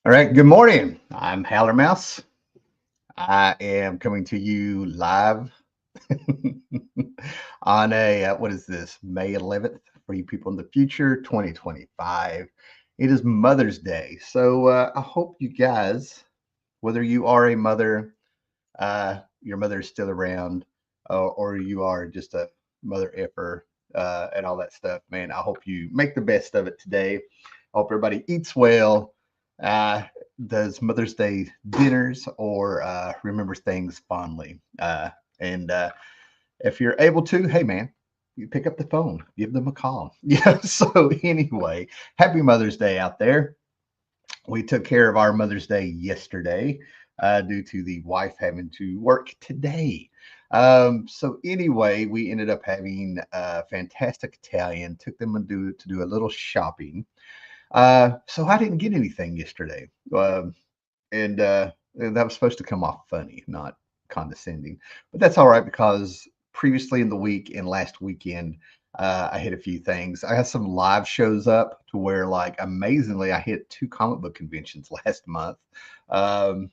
All right, good morning. I'm Howler Mouse. I am coming to you live on what is this, May 11th for you people in the future, 2025. It is Mother's Day. So I hope you guys, whether you are a mother, your mother is still around, or you are just a mother effer and all that stuff, man, I hope you make the best of it today. I hope everybody eats well, uh, does Mother's Day dinners, or remembers things fondly. And if you're able to, hey, man, you pick up the phone, give them a call. Yeah. So, anyway, happy Mother's Day out there. We took care of our Mother's Day yesterday due to the wife having to work today. So anyway, we ended up having fantastic Italian. Took them to do a little shopping. So I didn't get anything yesterday, and that was supposed to come off funny, not condescending. But that's all right because previously in the week and last weekend, I hit a few things. I had some live shows up to where, like, amazingly, I hit two comic book conventions last month. Um,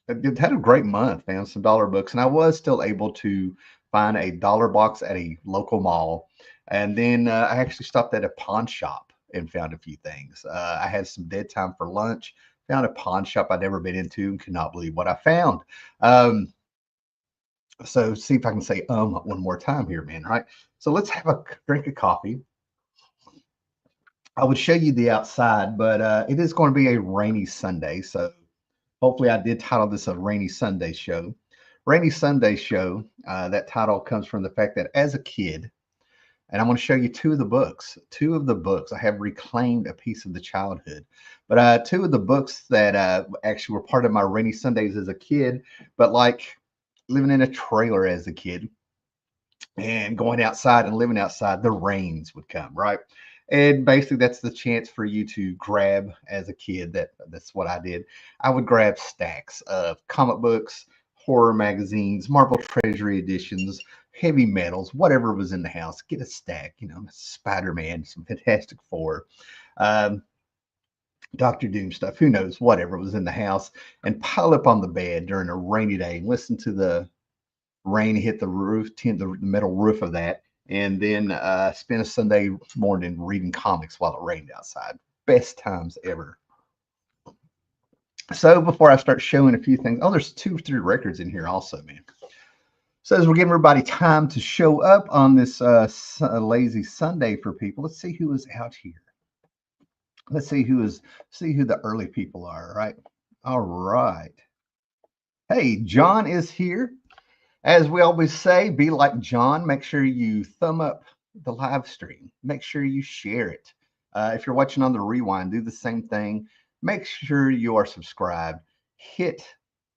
it had a great month, man. Some dollar books, and I was still able to find a dollar box at a local mall, and then I actually stopped at a pawn shop and found a few things. I had some dead time for lunch. Found a pawn shop I'd never been into and could not believe what I found. Um, so see if I can say one more time here, man. All right. So let's have a drink of coffee. I would show you the outside, but it is going to be a rainy Sunday. So hopefully, I did title this a Rainy Sunday Show. Rainy Sunday Show, that title comes from the fact that as a kid, and I'm going to show you two of the books. Two of the books I have reclaimed a piece of the childhood, but two of the books that actually were part of my rainy Sundays as a kid, but like living in a trailer as a kid and going outside and living outside, the rains would come, right? And basically, that's the chance for you to grab as a kid. That's what I did. I would grab stacks of comic books, horror magazines, Marvel Treasury editions, heavy metals, whatever was in the house. Get a stack, Spider Man, some Fantastic Four, um, Doctor Doom stuff. Who knows? Whatever was in the house, and pile up on the bed during a rainy day and listen to the rain hit the roof, the metal roof of that, and then spend a Sunday morning reading comics while it rained outside. Best times ever. So before I start showing a few things, oh, there's 2 3 records in here also, man. So as we're giving everybody time to show up on this lazy Sunday for people, let's see who is out here. Let's see who the early people are. Right. All right. Hey, John is here. As we always say, be like John. Make sure you thumb up the live stream. Make sure you share it. If you're watching on the rewind, do the same thing. Make sure you are subscribed. Hit,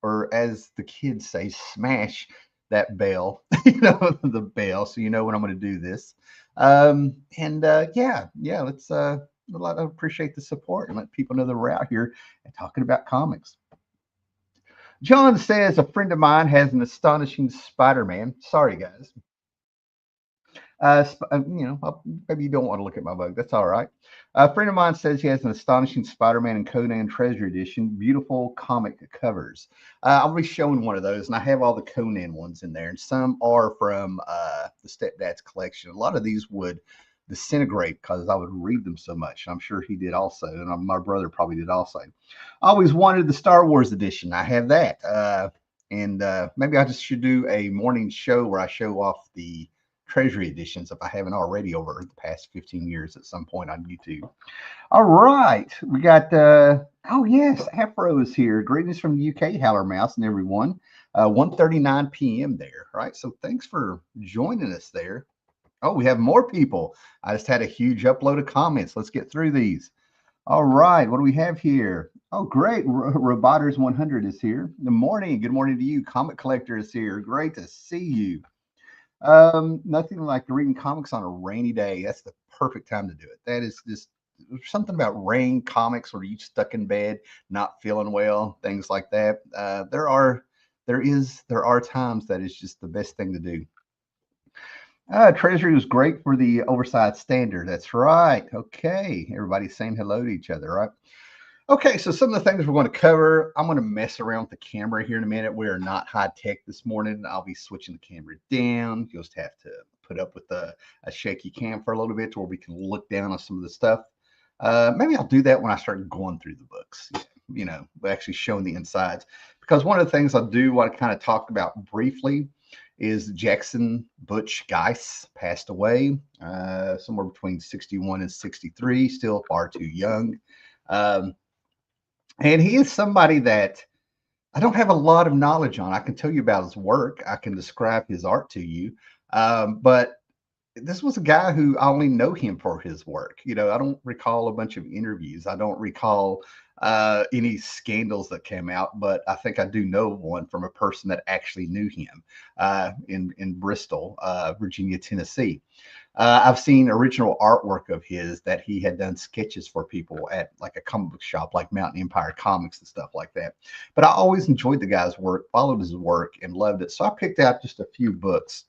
or as the kids say, smash that bell, the bell, so you know when I'm going to do this. Yeah, let's a lot of appreciate the support and let people know that we're out here and talking about comics. John says a friend of mine has an astonishing Spider-Man. Sorry, guys. Maybe you don't want to look at my bug. That's all right. A friend of mine says he has an astonishing Spider-Man and Conan Treasury Edition. Beautiful comic covers. I'll be showing one of those, and I have all the Conan ones in there, and some are from the stepdad's collection. A lot of these would disintegrate because I would read them so much. I'm sure he did also, and my brother probably did also. I always wanted the Star Wars edition. I have that. And maybe I just should do a morning show where I show off the Treasury editions if I haven't already over the past 15 years at some point on YouTube. All right. We got, oh, yes, Afro is here. Greetings from the UK, Howler Mouse and everyone. 1:39 p.m. there. Right. So thanks for joining us there. Oh, we have more people. I just had a huge upload of comments. Let's get through these. All right. What do we have here? Oh, great. Roboters 100 is here. Good morning. Good morning to you. Comic Collector is here. Great to see you. Nothing like reading comics on a rainy day. That's the perfect time to do it. That is just something about rain comics where you stuck in bed, not feeling well, things like that. There are times that is just the best thing to do. Treasury was great for the oversized standard. That's right. Okay. Everybody's saying hello to each other, right? Okay, so some of the things we're going to cover, I'm going to mess around with the camera here in a minute. We are not high tech this morning. I'll be switching the camera down. You'll just have to put up with a shaky cam for a little bit to where we can look down on some of the stuff. Maybe I'll do that when I start going through the books, you know, actually showing the insides. Because one of the things I do want to kind of talk about briefly is Jackson Butch Guice passed away somewhere between 61 and 63, still far too young. Um, and he is somebody that I don't have a lot of knowledge on. I can tell you about his work. I can describe his art to you. But this was a guy who I only know him for his work. You know, I don't recall a bunch of interviews. I don't recall any scandals that came out, but I think I do know one from a person that actually knew him in Bristol, Virginia, Tennessee. I've seen original artwork of his that he had done sketches for people at like a comic book shop, like Mountain Empire Comics and stuff like that. But I always enjoyed the guy's work, followed his work, and loved it. So I picked out just a few books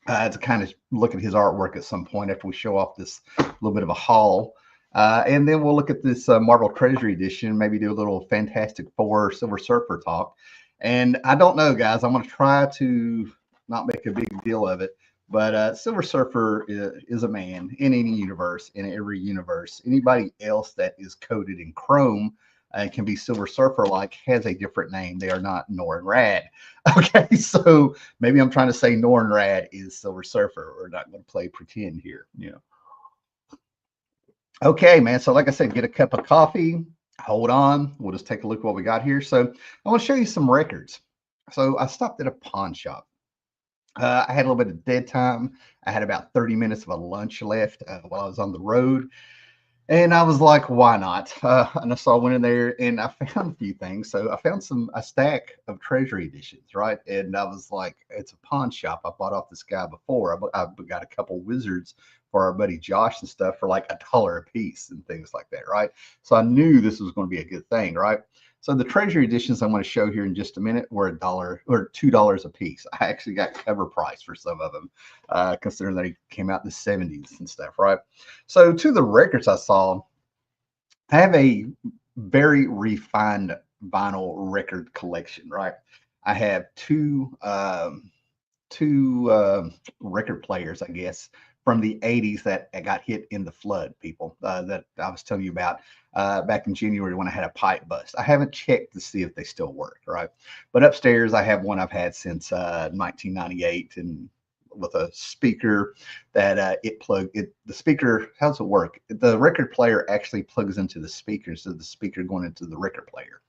to kind of look at his artwork at some point after we show off this little bit of a haul. And then we'll look at this Marvel Treasury edition, maybe do a little Fantastic Four Silver Surfer talk. And I don't know, guys, I'm going to try to not make a big deal of it. But Silver Surfer is a man in any universe, in every universe. Anybody else that is coded in Chrome and can be Silver Surfer like has a different name. They are not Norrin Rad. Okay, so maybe I'm trying to say Norrin Rad is Silver Surfer. We're not going to play pretend here, you know. Okay, man. So like I said, get a cup of coffee. Hold on. We'll just take a look at what we got here. So I want to show you some records. So I stopped at a pawn shop. I had a little bit of dead time. I had about 30 minutes of a lunch left while I was on the road. And I was like, why not? And so I went in there and I found a few things. So I found a stack of Treasury editions, right? And I was like, it's a pawn shop. I bought off this guy before. I got a couple wizards for our buddy Josh and stuff for like $1 a piece and things like that, right? So I knew this was going to be a good thing, right? So the Treasury editions I'm going to show here in just a minute were $1 or $2 a piece. I actually got cover price for some of them, considering they came out in the 70s and stuff, right? So to the records I saw, I have a very refined vinyl record collection, right? I have two record players, I guess, from the 80s that got hit in the flood, people, that I was telling you about back in January when I had a pipe bust. I haven't checked to see if they still work, right? But upstairs, I have one I've had since 1998 and with a speaker that the speaker, how does it work? The record player actually plugs into the speaker, so the speaker going into the record player.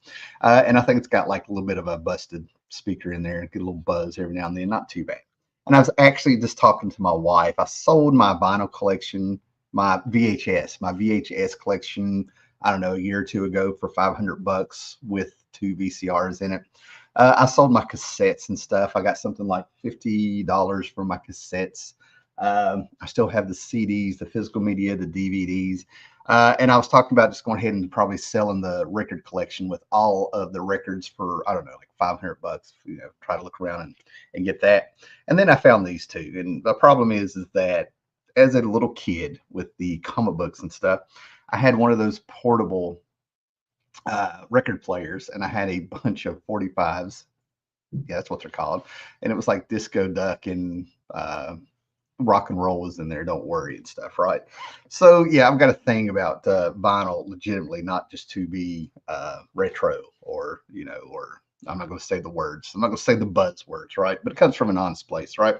And I think it's got like a little bit of a busted speaker in there and get a little buzz every now and then, not too bad. And I was actually just talking to my wife. I sold my vinyl collection, my VHS collection, I don't know, a year or two ago for $500 with 2 VCRs in it. I sold my cassettes and stuff. I got something like $50 for my cassettes. I still have the CDs, the physical media, the DVDs. And I was talking about just going ahead and probably selling the record collection with all of the records for, I don't know, like $500, you know, try to look around and get that. And then I found these two. And the problem is that as a little kid with the comic books and stuff, I had one of those portable record players and I had a bunch of 45s. Yeah, that's what they're called. And it was like Disco Duck and rock and roll was in there, don't worry and stuff, right? So yeah, I've got a thing about vinyl legitimately, not just to be retro or, you know, or I'm not going to say the words, I'm not going to say the buzzwords, right? But it comes from an honest place, right?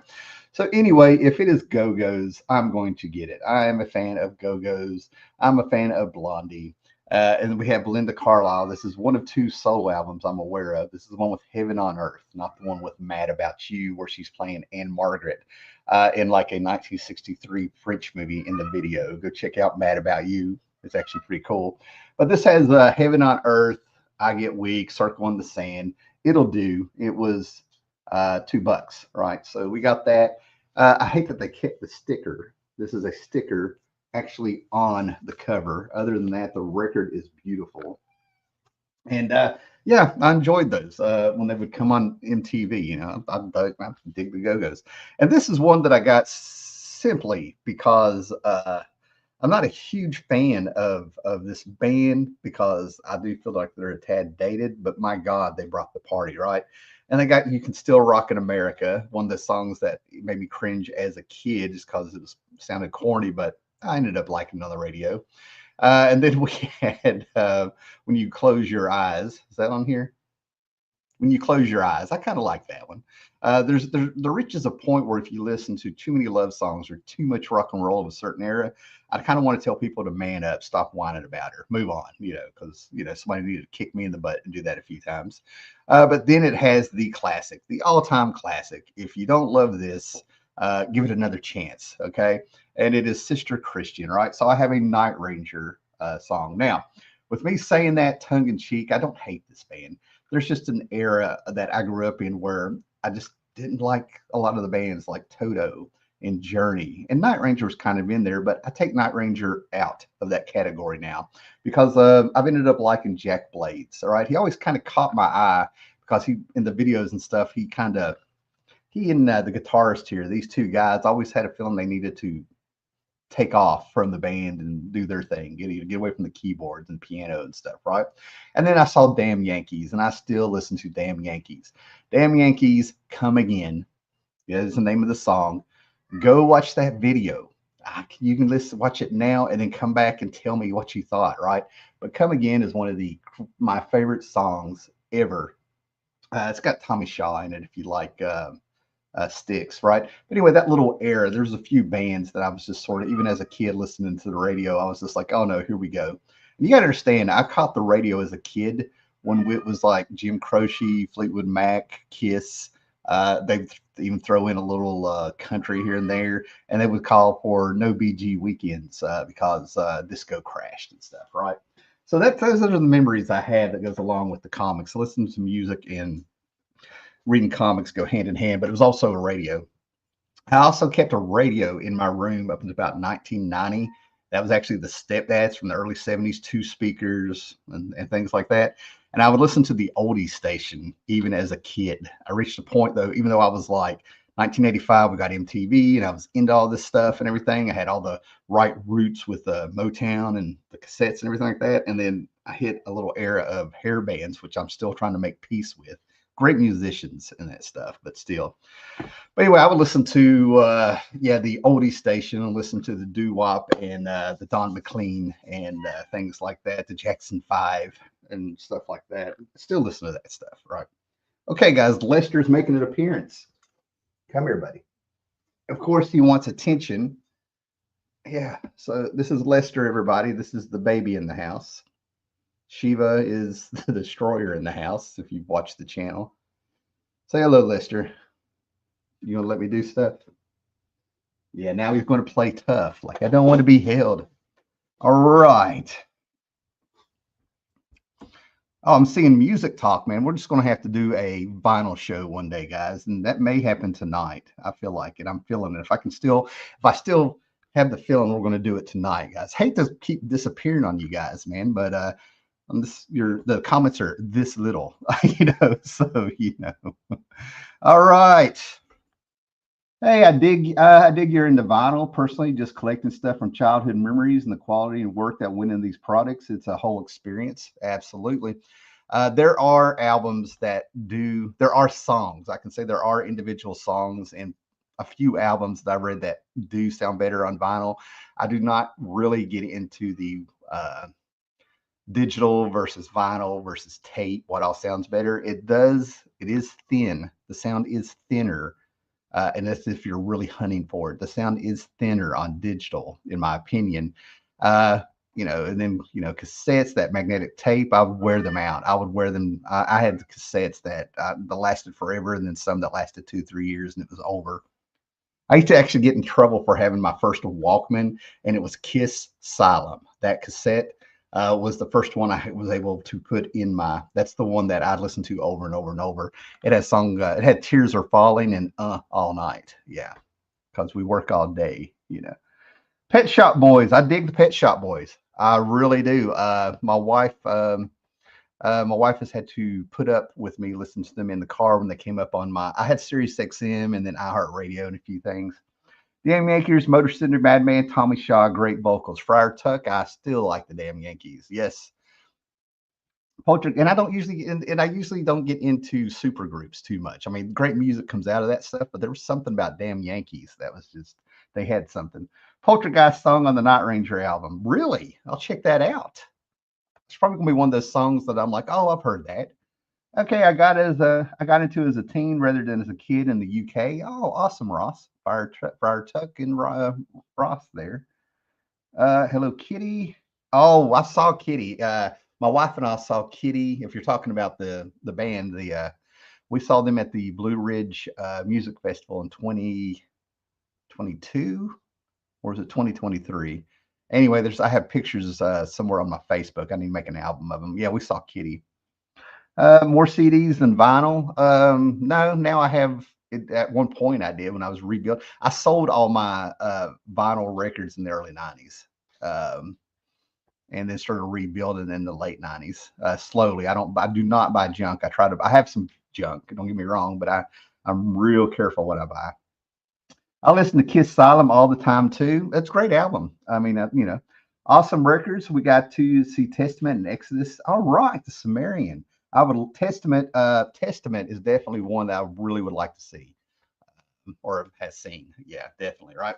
So anyway, if it is Go-Go's, I'm going to get it. I am a fan of Go-Go's. I'm a fan of Blondie. And we have Belinda Carlisle. This is one of 2 solo albums I'm aware of. This is the one with Heaven on Earth, not the one with Mad About You, where she's playing Anne Margaret in like a 1963 French movie in the video. Go check out Mad About You. It's actually pretty cool. But this has Heaven on Earth, I Get Weak, Circle in the Sand. It'll do. It was $2, right? So we got that. I hate that they kept the sticker. This is a sticker actually on the cover. Other than that, the record is beautiful. And yeah, I enjoyed those when they would come on MTV. You know, I dig the Go-Go's. And this is one that I got simply because I'm not a huge fan of this band because I do feel like they're a tad dated, but my God, they brought the party, right? And they got You Can Still Rock in America, one of the songs that made me cringe as a kid just because it was sounded corny, but I ended up liking it on the radio. And then we had When You Close Your Eyes. Is that on here? When You Close Your Eyes. I kind of like that one. There reaches a point where if you listen to too many love songs or too much rock and roll of a certain era, I kind of want to tell people to man up, stop whining about her, move on, because somebody needed to kick me in the butt and do that a few times. But then it has the classic, the all-time classic. If you don't love this, give it another chance, okay? And it is Sister Christian, right? So I have a Night Ranger song now. With me saying that tongue in cheek, I don't hate this band. There's just an era that I grew up in where I just didn't like a lot of the bands like Toto and Journey. And Night Ranger was kind of in there, but I take Night Ranger out of that category now because I've ended up liking Jack Blades. All right. He always kind of caught my eye because he, in the videos and stuff, he and the guitarist here, these two guys, always had a feeling they needed to take off from the band and do their thing, get away from the keyboards and piano and stuff, right? And then I saw Damn Yankees, and I still listen to Damn Yankees. Damn Yankees, Come Again. Yeah, is the name of the song. Go watch that video. You can watch it now, and then come back and tell me what you thought, right? But Come Again is one of my favorite songs ever. It's got Tommy Shaw in it, if you like Sticks, right? But anyway, that little era, there's a few bands that I was just sort of, even as a kid listening to the radio, I was just like, oh no, here we go. And you got to understand, I caught the radio as a kid when it was like Jim Croce, Fleetwood Mac, Kiss. They even throw in a little country here and there, and they would call for no BG weekends because disco crashed and stuff, right? So those are the memories I had that goes along with the comics. Listening to music and reading comics go hand in hand, but it was also a radio. I also kept a radio in my room up until about 1990. That was actually the stepdads from the early 70s, two speakers and things like that. And I would listen to the oldies station even as a kid. I reached a point, though, even though I was like 1985, we got MTV and I was into all this stuff and everything. I had all the right roots with Motown and the cassettes and everything like that. And then I hit a little era of hair bands, which I'm still trying to make peace with. Great musicians and that stuff, but still. But anyway, I would listen to the oldie station and listen to the doo wop and the Don McLean and things like that, the Jackson 5 and stuff like that. Still listen to that stuff, right? Okay, guys, Lester's making an appearance. Come here, buddy. Of course, he wants attention. Yeah, so this is Lester, everybody. This is the baby in the house. Shiva is the destroyer in the house, if you've watched the channel. Say hello, Lester. You gonna let me do stuff? Yeah, now he's going to play tough. Like, I don't want to be held. All right. Oh, I'm seeing Music Talk, man. We're just going to have to do a vinyl show one day, guys. And that may happen tonight. I feel like it. I'm feeling it. If I still have the feeling, we're going to do it tonight, guys. Hate to keep disappearing on you guys, man. But the comments are this little, so. All right. Hey, I dig you're into vinyl. Personally, just collecting stuff from childhood memories and the quality and work that went into these products. It's a whole experience. Absolutely. There are there are songs. I can say there are individual songs and a few albums that I read that do sound better on vinyl. I do not really get into the digital versus vinyl versus tape, what all sounds better. It is thin. The sound is thinner. And that's if you're really hunting for it. The sound is thinner on digital, in my opinion. And then, cassettes, that magnetic tape, I would wear them out. I would wear them. I had the cassettes that lasted forever, and then some that lasted 2-3 years, and it was over. I used to actually get in trouble for having my first Walkman, and it was Kiss Asylum. That cassette was the first one I was able to put in that's the one that I listened to over and over and over. It had it had Tears Are Falling and All Night. Yeah, because we work all day, Pet Shop Boys. I dig the Pet Shop Boys. I really do. My wife has had to put up with me listening to them in the car when they came up on I had Sirius XM and then iHeartRadio and a few things. Damn Yankees, Motor City Madman, Tommy Shaw, great vocals. Friar Tuck, I still like the damn Yankees. Yes. Polter, and I don't usually, and I usually don't get into super groups too much. I mean, great music comes out of that stuff, but there was something about damn Yankees that was just, they had something. Poltergeist song on the Night Ranger album. Really? I'll check that out. It's probably gonna be one of those songs that I'm like, oh, I've heard that. Okay, I got into it as a teen rather than as a kid in the UK. Oh, awesome, Ross. Friar Tuck and Ross there. Hello, Kitty. Oh, I saw Kitty. My wife and I saw Kitty. If you're talking about the band, we saw them at the Blue Ridge Music Festival in 2022, or is it 2023? Anyway, I have pictures somewhere on my Facebook. I need to make an album of them. Yeah, we saw Kitty. More CDs than vinyl. No, now I have. At one point, I did when I was rebuilt. I sold all my vinyl records in the early '90s, and then started rebuilding in the late '90s slowly. I do not buy junk. I have some junk. Don't get me wrong, but I'm real careful what I buy. I listen to Kiss Asylum all the time too. That's a great album. I mean, awesome records. We got to see Testament and Exodus. All right, the Sumerian. I would Testament. Testament is definitely one that I really would like to see or has seen. Yeah, definitely. Right.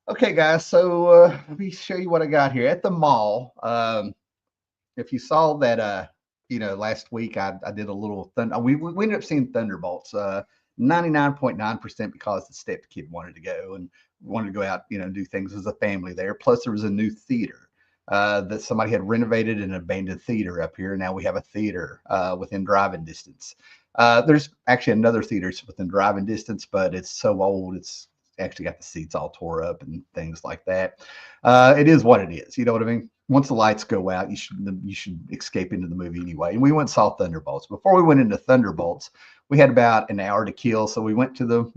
Okay, guys. So let me show you what I got here at the mall. If you saw that, last week I did a little thunder. We ended up seeing Thunderbolts. 99.9% because the step kid wanted to go and wanted to go out, do things as a family there. Plus, there was a new theater that somebody had renovated an abandoned theater up here. Now we have a theater within driving distance. There's actually another theater within driving distance, but it's so old, it's actually got the seats all tore up and things like that. It is what it is. You know what I mean? Once the lights go out, you should escape into the movie anyway. And we went and saw Thunderbolts. Before we went into Thunderbolts, we had about an hour to kill, so we went to the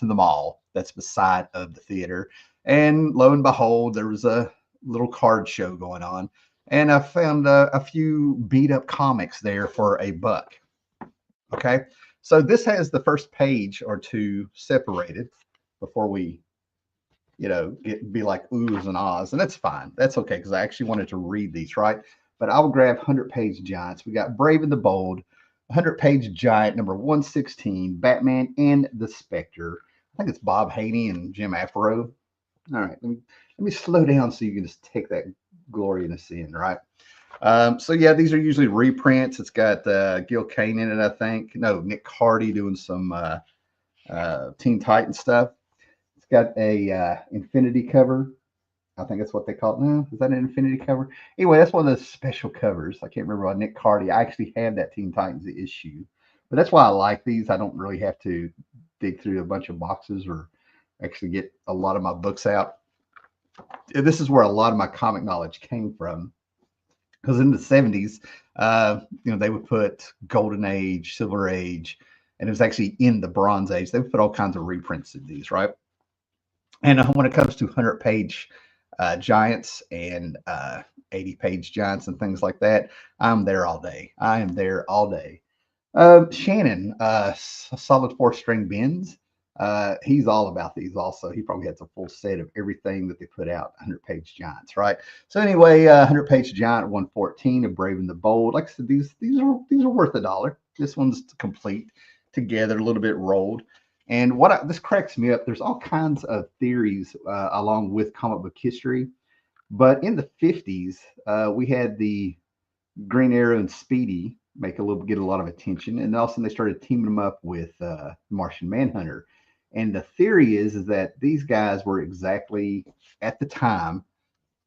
mall that's beside of the theater, and lo and behold, there was a little card show going on, and I found a few beat up comics there for $1. Okay, so this has the first page or two separated before we be like oohs and ahs, and that's fine. That's okay, because I actually wanted to read these, right? But I'll grab 100-page giants. We got Brave and the Bold, 100-page giant, number 116, Batman and the Spectre. I think it's Bob Haney and Jim Afro. All right, let me slow down so you can just take that gloriousness in, right? So yeah, these are usually reprints. It's got Gil Kane in it, I think. No, Nick Hardy doing some Teen Titans stuff. It's got a Infinity cover. I think that's what they call it now. Is that an Infinity cover? Anyway, that's one of those special covers. I can't remember about Nick Hardy. I actually have that Teen Titans issue. But that's why I like these. I don't really have to dig through a bunch of boxes or actually get a lot of my books out. This is where a lot of my comic knowledge came from. Because in the 70s, they would put Golden Age, Silver Age, and it was actually in the Bronze Age. They would put all kinds of reprints of these, right? And when it comes to 100-page giants and 80-page giants and things like that, I'm there all day. I am there all day. Shannon, solid 4-string bends. He's all about these also. He probably has a full set of everything that they put out, 100-page giants, right? So anyway, 100-page giant, 114 of Brave and the Bold. Like I said, these are worth $1. This one's complete together, a little bit rolled. And this cracks me up. There's all kinds of theories along with comic book history. But in the 50s, we had the Green Arrow and Speedy get a lot of attention. And also they started teaming them up with Martian Manhunter. And the theory is that these guys were exactly, at the time,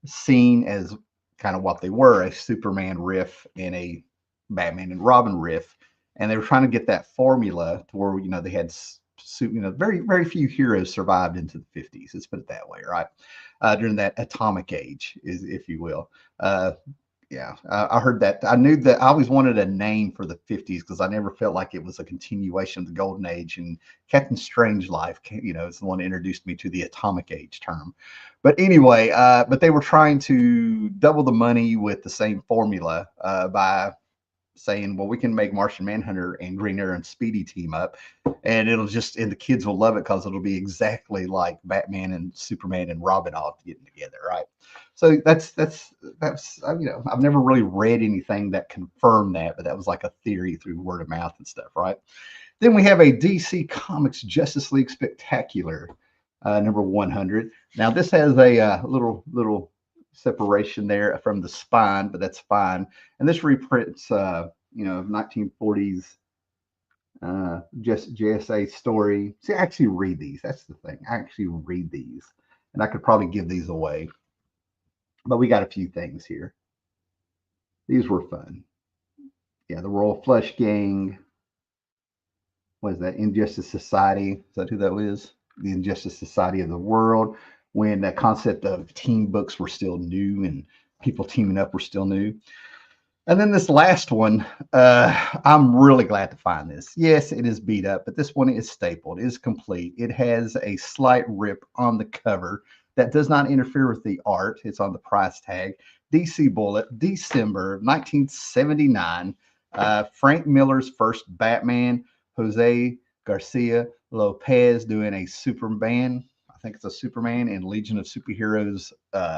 seen as kind of what they were, a Superman riff and a Batman and Robin riff. And they were trying to get that formula to where, they had very, very few heroes survived into the 50s. Let's put it that way, right? During that atomic age, if you will. I heard that. I knew that I always wanted a name for the 50s because I never felt like it was a continuation of the Golden Age. And Captain Strangelove, is the one that introduced me to the atomic age term. But anyway, but they were trying to double the money with the same formula by saying, well, we can make Martian Manhunter and Green Arrow and Speedy team up, and and the kids will love it because it'll be exactly like Batman and Superman and Robin all getting together, right? So that's I've never really read anything that confirmed that, but that was like a theory through word of mouth and stuff, right? Then we have a DC Comics Justice League Spectacular, number 100. Now this has a little separation there from the spine, but that's fine. And this reprints, 1940s just JSA story. See, I actually read these. That's the thing. I actually read these, and I could probably give these away. But we got a few things here. These were fun. Yeah, the Royal Flush Gang. What is that? Injustice Society. Is that who that is? The Injustice Society of the World. When that concept of team books were still new and people teaming up were still new. And then this last one, I'm really glad to find this. Yes, it is beat up, but this one is stapled. It is complete. It has a slight rip on the cover that does not interfere with the art. It's on the price tag. DC Bullet, December 1979. Frank Miller's first Batman. Jose Garcia Lopez doing a Superman. I think it's a Superman and Legion of Superheroes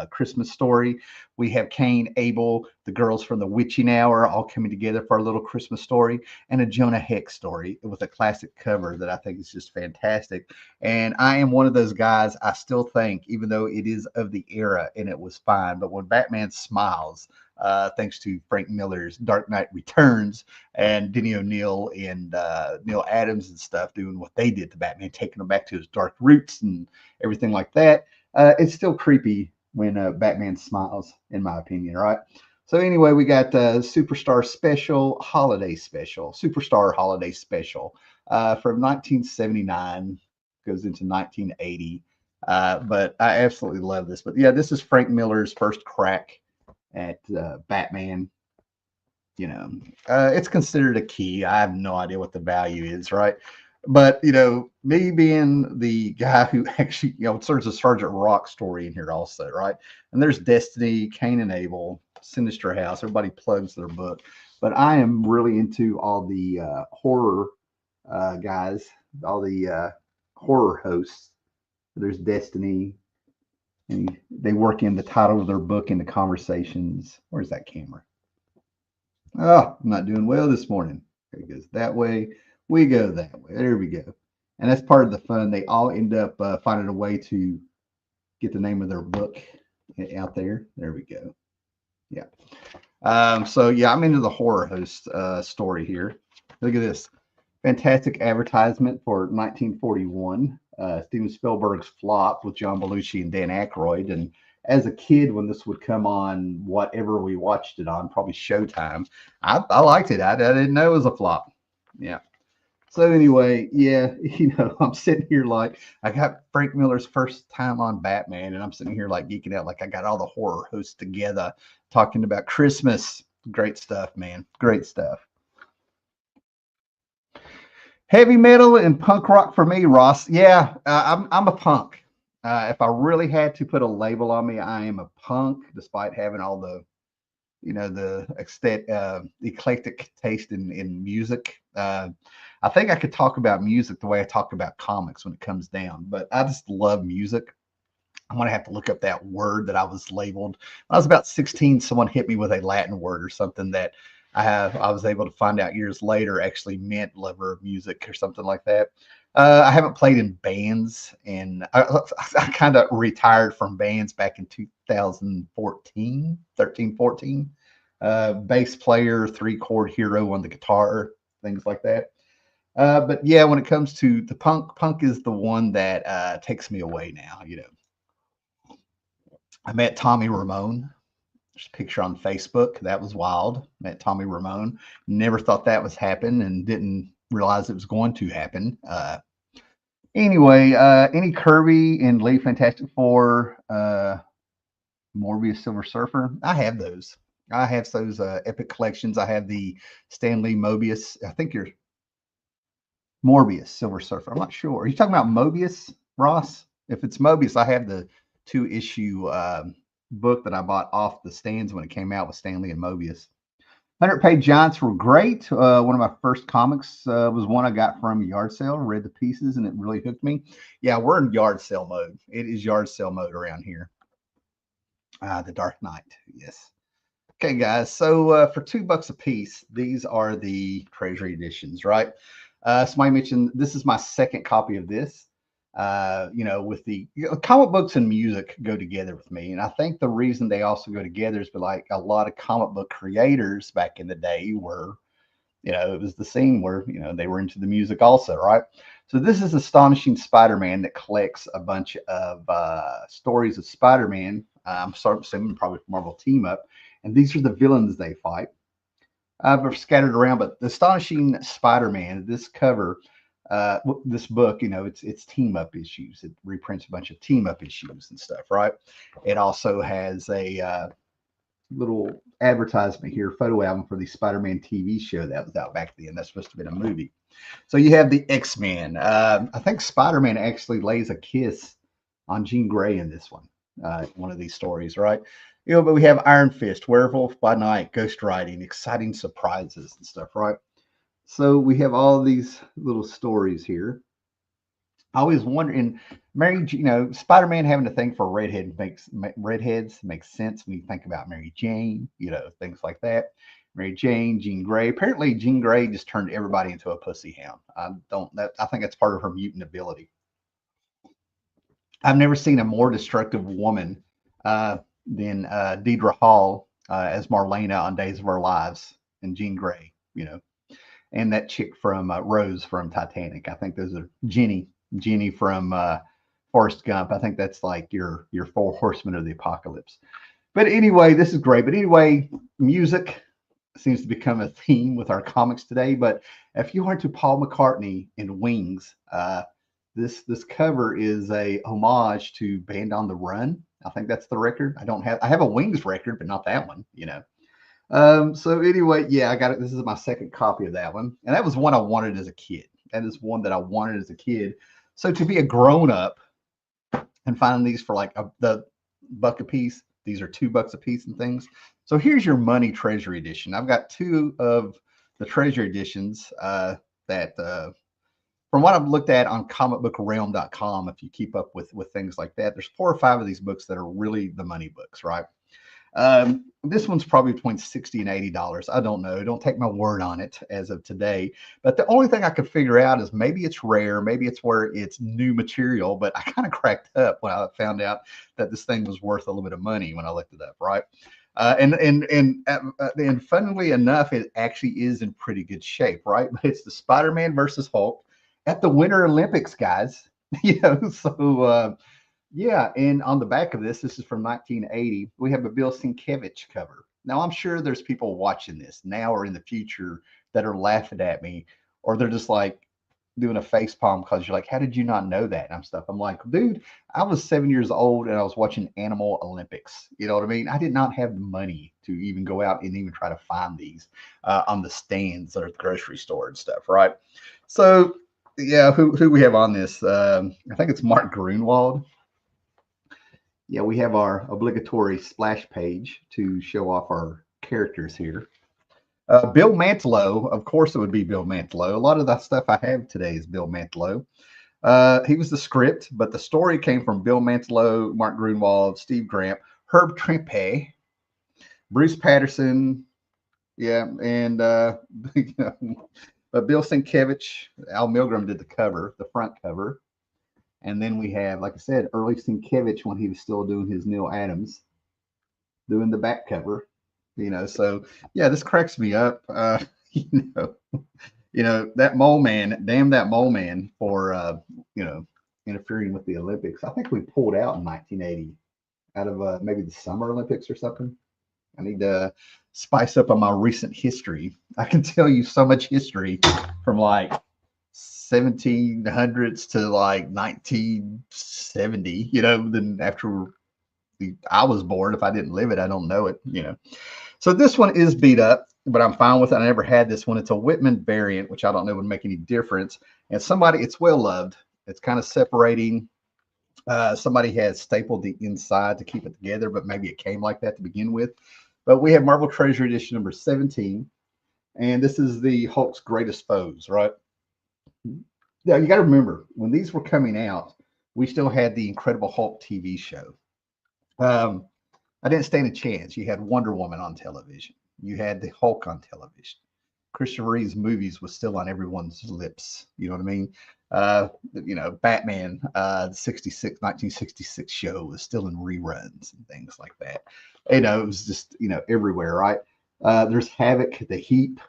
Christmas story. We have Cain, Abel, the girls from the Witching Hour all coming together for a little Christmas story, and a Jonah Hex story with a classic cover that I think is just fantastic. And I am one of those guys, I still think, even though it is of the era and it was fine, but when Batman smiles, thanks to Frank Miller's Dark Knight Returns and Denny O'Neil and Neil Adams and stuff doing what they did to Batman, taking him back to his dark roots and everything like that. It's still creepy when Batman smiles, in my opinion, right? So anyway, we got Superstar Special, Holiday Special, Superstar Holiday Special from 1979, goes into 1980. But I absolutely love this. But yeah, this is Frank Miller's first crack at Batman. It's considered a key. I have no idea what the value is, right? But me being the guy who actually, serves a Sergeant Rock story in here also, right? And there's Destiny, Cain and Abel, Sinister House. Everybody plugs their book, but I am really into all the horror guys, all the horror hosts. There's Destiny, and they work in the title of their book in the conversations. Where's that camera? Oh, I'm not doing well this morning. It goes that way. We go that way. There we go. And that's part of the fun. They all end up finding a way to get the name of their book out there. There we go. Yeah. So yeah, I'm into the horror host story here. Look at this. Fantastic advertisement for 1941. Steven Spielberg's Flop with John Belushi and Dan Aykroyd. And as a kid, when this would come on, whatever we watched it on, probably Showtime, I liked it. I didn't know it was a flop. Yeah. So anyway, yeah, I'm sitting here like I got Frank Miller's first time on Batman, and I'm sitting here like geeking out, like I got all the horror hosts together talking about Christmas. Great stuff, man. Great stuff. Heavy metal and punk rock for me, Ross. Yeah, I'm a punk. If I really had to put a label on me, I am a punk, despite having all the eclectic taste in music. I think I could talk about music the way I talk about comics when it comes down, but I just love music. I'm going to have to look up that word that I was labeled. When I was about 16, someone hit me with a Latin word or something that I was able to find out years later actually meant lover of music or something like that. I haven't played in bands, and I kind of retired from bands back in 2014, 13, 14. Bass player, 3-chord hero on the guitar, things like that. But yeah, when it comes to the punk is the one that takes me away now. I met Tommy Ramone. There's a picture on Facebook. That was wild. Met Tommy Ramone. Never thought that was happen and didn't realize it was going to happen. Anyway, any Kirby and Lee Fantastic Four, Morbius Silver Surfer, I have those. I have those epic collections. I have the Stan Lee Mobius. I think you're Morbius Silver Surfer. I'm not sure. Are you talking about Mobius, Ross? If it's Mobius, I have the 2-issue book that I bought off the stands when it came out with Stan Lee and Mobius. 100-page giants were great. One of my first comics was one I got from a yard sale. Read the pieces and it really hooked me. Yeah, we're in yard sale mode. It is yard sale mode around here. The Dark Knight. Yes. Okay, guys. So for $2 a piece, these are the Treasury editions, right? Somebody mentioned this is my second copy of this. With the comic books and music go together with me, and I think the reason they also go together is, but like a lot of comic book creators back in the day were, it was the scene where they were into the music also, right? So this is Astonishing Spider-Man that collects a bunch of stories of Spider-Man. I'm assuming probably Marvel Team Up, and these are the villains they fight. They're scattered around, but the Astonishing Spider-Man, this cover, this book, it's team up issues. It reprints a bunch of team up issues and stuff, right? It also has a little advertisement here, photo album for the Spider-Man TV show that was out back then. That's supposed to be a movie. So you have the X-Men. I think Spider-Man actually lays a kiss on Jean Grey in this one of these stories, right? But we have Iron Fist, Werewolf by Night, Ghost Riding, exciting surprises and stuff, right? So we have all these little stories here. I always wonder, in Mary, Spider-Man having a thing for redheads makes sense when you think about Mary Jane, things like that. Mary Jane, Jean Grey. Apparently, Jean Grey just turned everybody into a pussy hound. I think that's part of her mutant ability. I've never seen a more destructive woman than Deidre Hall as Marlena on Days of Our Lives and Jean Grey, and that chick from Rose from Titanic. I think those are Jenny from Forrest Gump. I think that's like your four horsemen of the apocalypse. But anyway, this is great. But anyway, music seems to become a theme with our comics today. But if you went to Paul McCartney in Wings, this cover is a homage to Band on the Run. I think that's the record. I have a Wings record, but not that one, So anyway, yeah, I got it. This is my second copy of that one. And that was one I wanted as a kid. That is one that I wanted as a kid. So to be a grown up and find these for like the buck a piece, these are $2 a piece and things. So here's your money Treasury edition. I've got two of the Treasury editions that from what I've looked at on comicbookrealm.com, if you keep up with things like that, there's 4 or 5 of these books that are really the money books, right? This one's probably between $60 and $80. I don't know. Don't take my word on it as of today. But the only thing I could figure out is maybe it's rare, maybe it's where it's new material. But I kind of cracked up when I found out that this thing was worth a little bit of money when I looked it up, right? And funnily enough, it actually is in pretty good shape, right? But it's the Spider-Man versus Hulk at the Winter Olympics, guys. So. Yeah, and on the back of this is from 1980. We have a Bill Sienkiewicz cover. Now, I'm sure there's people watching this now or in the future that are laughing at me, or they're just like doing a face palm because you're like, how did you not know that? And I'm stuff. I'm like, dude, I was 7 years old and I was watching Animal Olympics. You know what I mean? I did not have the money to even go out and even try to find these on the stands or at the grocery store and stuff, right? So, yeah, who we have on this? I think it's Mark Grunwald. Yeah, we have our obligatory splash page to show off our characters here. Bill Mantlo, of course, it would be Bill Mantlo. A lot of the stuff I have today is Bill Mantlo. He was the script, but the story came from Bill Mantlo, Mark Grunwald, Steve Gramp, Herb Trimpe, Bruce Patterson, yeah, and but Bill Sienkiewicz, Al Milgrom did the cover, the front cover. And then we have, like I said, early Sienkiewicz when he was still doing his Neil Adams, doing the back cover. So yeah, this cracks me up. That mole man, damn that mole man for interfering with the Olympics. I think we pulled out in 1980 out of maybe the Summer Olympics or something. I need to spice up on my recent history. I can tell you so much history from like 1700s to like 1970, then after I was born, if I didn't live it, I don't know it, So this one is beat up, but I'm fine with it. I never had this one. It's a Whitman variant, which I don't know would make any difference. And it's well loved. It's kind of separating. Somebody has stapled the inside to keep it together, but maybe it came like that to begin with. But we have Marvel Treasury Edition number 17, and this is the Hulk's greatest foes, right? Now you got to remember when these were coming out, we still had the Incredible Hulk TV show. Um, I didn't stand a chance. You had Wonder Woman on television. You had the Hulk on television. Christopher Reeve's movies was still on everyone's lips. You know what I mean? Batman, 1966 show was still in reruns and things like that. It was just, everywhere, right? There's Havoc, the Heap,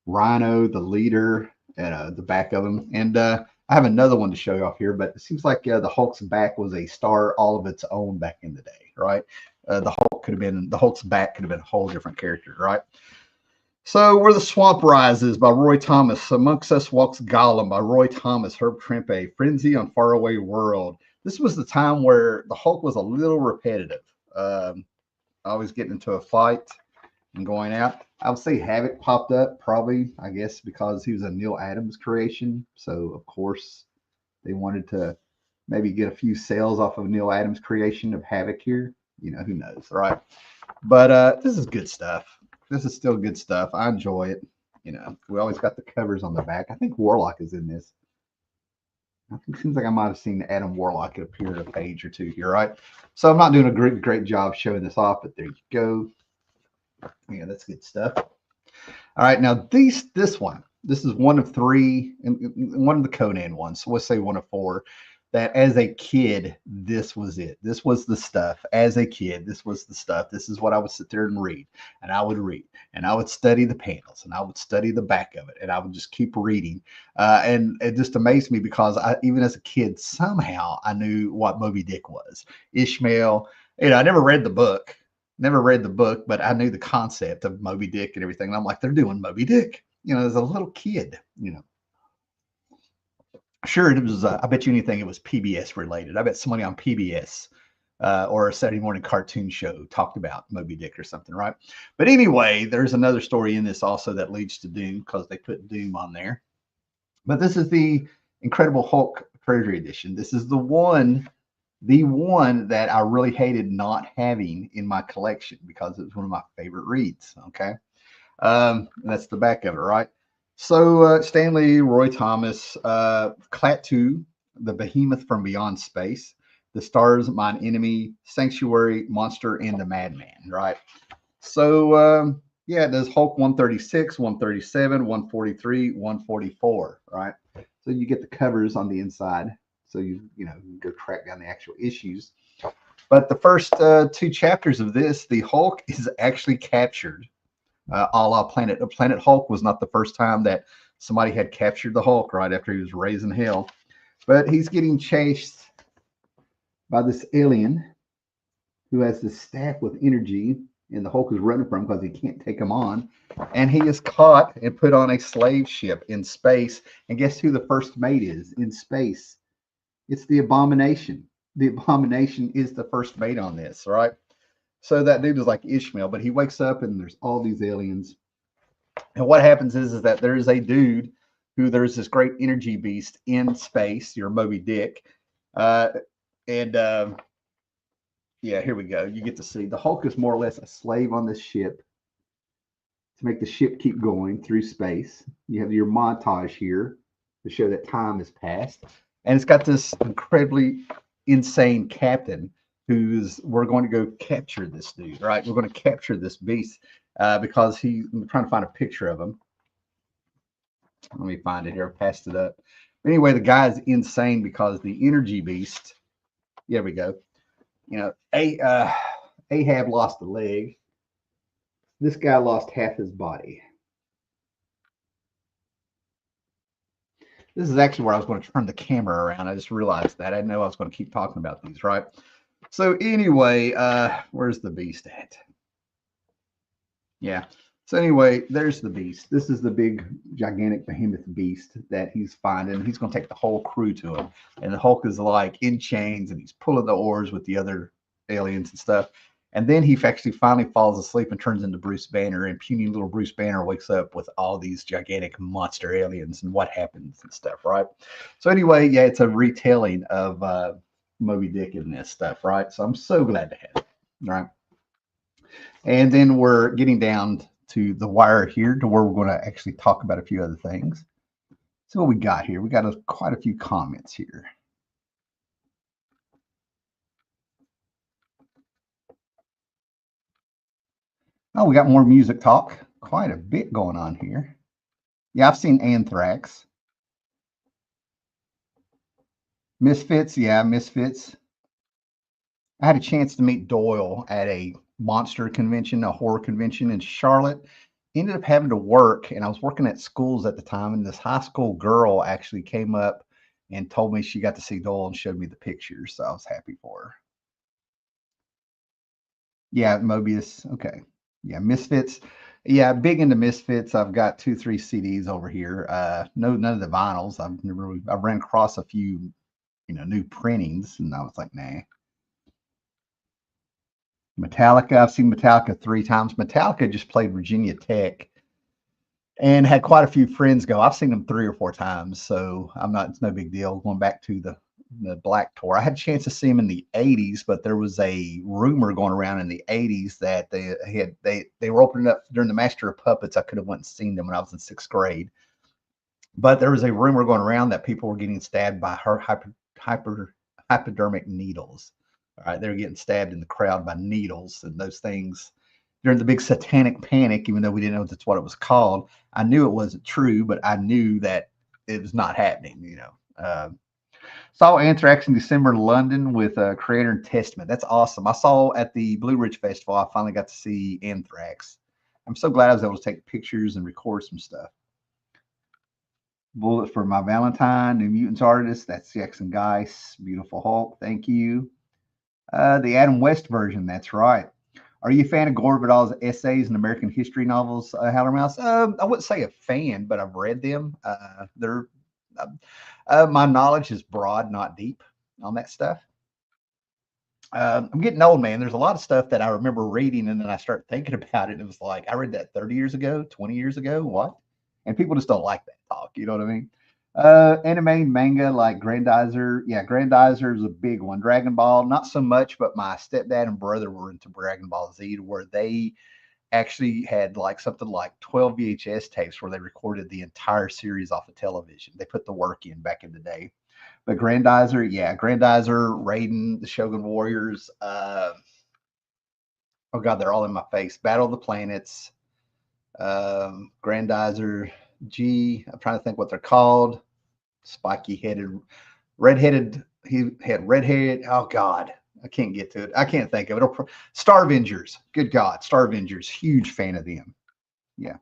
Rhino, the Leader, and the back of him. And I have another one to show you off here, but it seems like the Hulk's back was a star all of its own back in the day, right? The Hulk's back could have been a whole different character, right? So, Where the Swamp Rises by Roy Thomas. Amongst Us Walks Gollum by Roy Thomas, Herb Trimpe. Frenzy on Faraway World. This was the time where the Hulk was a little repetitive. Always getting into a fight and going out. I would say Havoc popped up, probably, I guess, because he was a Neil Adams creation. So, of course, they wanted to maybe get a few sales off of Neil Adams' creation of Havoc here. Who knows, right? But this is good stuff. This is still good stuff. I enjoy it. We always got the covers on the back. I think Warlock is in this. It seems like I might have seen Adam Warlock appear in a page or two here, right? So I'm not doing a great job showing this off, but there you go. Yeah, that's good stuff. All right, now this is one of three, and one of the Conan ones. So let's say one of four. That as a kid, this was it. This was the stuff. As a kid, this was the stuff. This is what I would sit there and read. And I would read. And I would study the panels. And I would study the back of it. And I would just keep reading. And it just amazed me because even as a kid, somehow I knew what Moby Dick was. Ishmael. I never read the book. But I knew the concept of Moby Dick and everything. And I'm like, they're doing Moby Dick. As a little kid, Sure, it was. I bet you anything it was PBS related. I bet somebody on PBS or a Saturday morning cartoon show talked about Moby Dick or something, right? But anyway, there's another story in this also that leads to Doom because they put Doom on there. But this is the Incredible Hulk Treasury Edition. This is the one that I really hated not having in my collection because it was one of my favorite reads. Okay, that's the back of it, right? So Stanley, Roy Thomas, Klaatu, the Behemoth from Beyond Space, The Stars, Mine Enemy, Sanctuary, Monster, and the Madman, right? So, it does Hulk 136, 137, 143, 144, right? So you get the covers on the inside. So you go track down the actual issues. But the first two chapters of this, the Hulk is actually captured. A la Planet Hulk was not the first time that somebody had captured the Hulk right after he was raising hell, but he's getting chased by this alien who has this staff with energy, and the Hulk is running from him because he can't take him on, and he is caught and put on a slave ship in space. And guess who the first mate is in space? It's the Abomination. The Abomination is the first mate on this, right? So that dude is like Ishmael, but he wakes up and there's all these aliens. And what happens is that there's a dude who there's this great energy beast in space, your Moby Dick. Yeah, here we go. You get to see the Hulk is more or less a slave on this ship to make the ship keep going through space. You have your montage here to show that time has passed. And it's got this incredibly insane captain we're going to go capture this dude, right? We're going to capture this beast because I'm trying to find a picture of him. Let me find it here. I passed it up. But anyway, the guy's insane because the energy beast, there we go. Ahab lost a leg. This guy lost half his body. This is actually where I was going to turn the camera around. I just realized that. I didn't know I was going to keep talking about these, right? So anyway, where's the beast at? Yeah. So anyway, there's the beast. This is the big, gigantic behemoth beast that he's finding. He's going to take the whole crew to him. And the Hulk is like in chains, and he's pulling the oars with the other aliens and stuff. And then he actually finally falls asleep and turns into Bruce Banner. And puny little Bruce Banner wakes up with all these gigantic monster aliens and what happens and stuff, right? So anyway, yeah, it's a retelling of Moby Dick in this stuff, right? So I'm so glad to have it, right? And then we're getting down to the wire here to where we're going to actually talk about a few other things. So what we got here, we got quite a few comments here. Oh, we got more music talk. Quite a bit going on here. Yeah, I've seen Anthrax. Misfits, yeah, Misfits. I had a chance to meet Doyle at a monster convention, a horror convention in Charlotte. Ended up having to work, and I was working at schools at the time, and this high school girl actually came up and told me she got to see Doyle and showed me the pictures. So I was happy for her. Yeah, Mobius. Okay. Yeah, Misfits. Yeah, big into Misfits. I've got 2, 3 CDs over here. No, none of the vinyls. I've ran across a few, new printings, and I was like, nah. Metallica. I've seen Metallica 3 times. Metallica just played Virginia Tech and had quite a few friends go. I've seen them 3 or 4 times, so I'm not. It's no big deal. Going back to the Black Tour, I had a chance to see them in the '80s, but there was a rumor going around in the '80s that they were opening up during the Master of Puppets. I could have went and seen them when I was in 6th grade, but there was a rumor going around that people were getting stabbed by her hypodermic needles. All right, they were getting stabbed in the crowd by needles and those things during the big satanic panic, even though we didn't know that's what it was called. I knew it wasn't true, but I knew that it was not happening. Saw Anthrax in December in London with Creator and Testament. That's awesome. I saw at the Blue Ridge Festival, I finally got to see Anthrax. I'm so glad I was able to take pictures and record some stuff. Bullet for My Valentine, New Mutants artist. That's Jackson Guice. Beautiful Hulk. Thank you. The Adam West version. That's right. Are you a fan of Gore Vidal's essays and American history novels, Hallermouse? I wouldn't say a fan, but I've read them. My knowledge is broad, not deep on that stuff. I'm getting old, man. There's a lot of stuff that I remember reading, and then I start thinking about it. And it was like, I read that 30 years ago, 20 years ago. What? And people just don't like that talk. You know what I mean? Anime, manga like Grandizer. Yeah, Grandizer is a big one. Dragon Ball, not so much, but my stepdad and brother were into Dragon Ball Z, where they actually had like something like 12 VHS tapes where they recorded the entire series off of television. They put the work in back in the day. But Grandizer, yeah, Grandizer, Raiden, the Shogun Warriors. Oh God, they're all in my face. Battle of the Planets, Grandizer, I'm trying to think what they're called. Spiky headed, redheaded. He had redhead. Oh God, I can't get to it. I can't think of it. Star Avengers. Good God, Star Avengers. Huge fan of them. Yeah.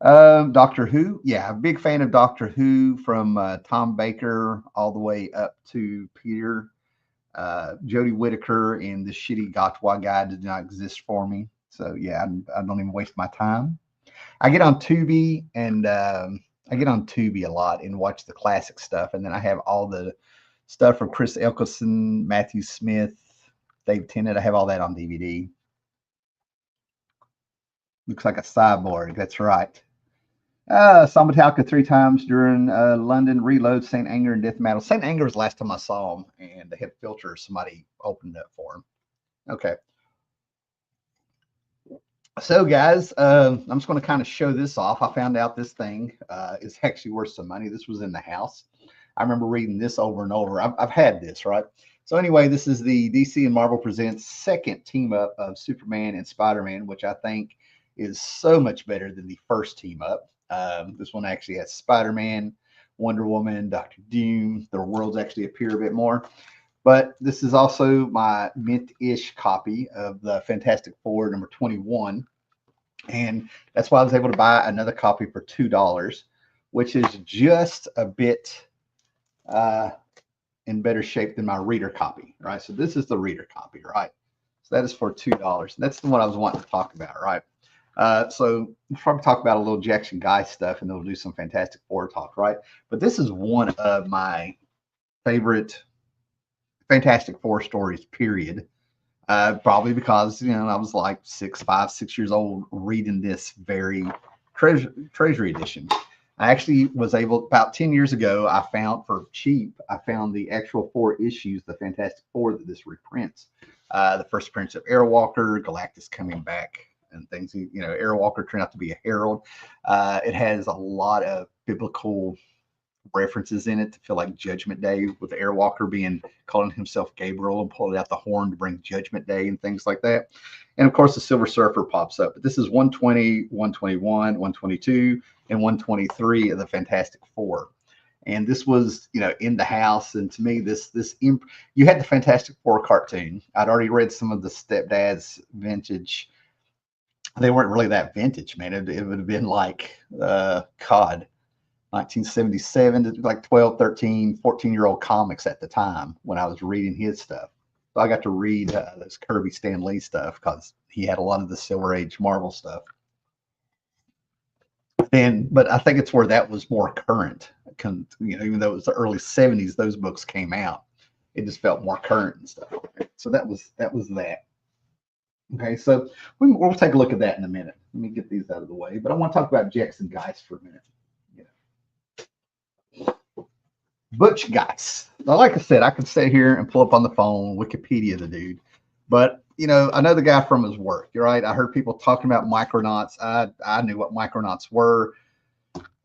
Doctor Who. Yeah, big fan of Doctor Who from Tom Baker all the way up to Peter. Jodie Whittaker and the shitty Gotwa guy did not exist for me. So yeah, I don't even waste my time. I get on Tubi and I get on Tubi a lot and watch the classic stuff, and then I have all the stuff from Chris Eccleston, Matthew Smith, Dave Tennant. I have all that on DVD. Looks like a cyborg. That's right. Saw Metallica 3 times during London Reload, Saint Anger, and Death Metal. Saint Anger was the last time I saw them, and they had filters. Somebody opened up for them. Okay. So, guys, I'm just going to kind of show this off. I found out this thing is actually worth some money. This was in the house. I remember reading this over and over. I've had this, right? So anyway, this is the DC and Marvel Presents second team up of Superman and Spider-Man, which I think is so much better than the first team up. This one actually has Spider-Man, Wonder Woman, Doctor Doom. Their worlds actually appear a bit more. But this is also my mint-ish copy of the Fantastic Four number 21. And that's why I was able to buy another copy for $2, which is just a bit in better shape than my reader copy, right? So this is the reader copy, right? So that is for $2. That's the one I was wanting to talk about, right? So we'll probably talk about a little Jackson Guice stuff, and then we'll do some Fantastic Four talk, right? But this is one of my favorite Fantastic Four stories, period. Probably because I was like 5, 6 years old reading this very Treasury edition. I actually was able, about 10 years ago, I found for cheap, I found the actual 4 issues, the Fantastic Four that this reprints. The first appearance of Airwalker, Galactus coming back, and things. Airwalker turned out to be a herald. It has a lot of biblical references in it to feel like Judgment Day, with Airwalker being calling himself Gabriel and pulling out the horn to bring Judgment Day and things like that. And of course, the Silver Surfer pops up. But this is 120, 121, 122, and 123 of the Fantastic Four. And this was, in the house. And to me, you had the Fantastic Four cartoon. I'd already read some of the Stepdad's vintage. They weren't really that vintage, man. It would have been like, 1977 to like 12, 13, 14-year-old comics at the time when I was reading his stuff. So I got to read those Kirby Stan Lee stuff because he had a lot of the Silver Age Marvel stuff. But I think it's where that was more current. Even though it was the early 70s, those books came out. It just felt more current and stuff. So that was that. Okay, so we'll take a look at that in a minute. Let me get these out of the way. But I want to talk about Jex and Guice for a minute. Butch Guice. Now, like I said, I could sit here and pull up on the phone, Wikipedia the dude. But, I know the guy from his work. You're right. I heard people talking about Micronauts. I knew what Micronauts were.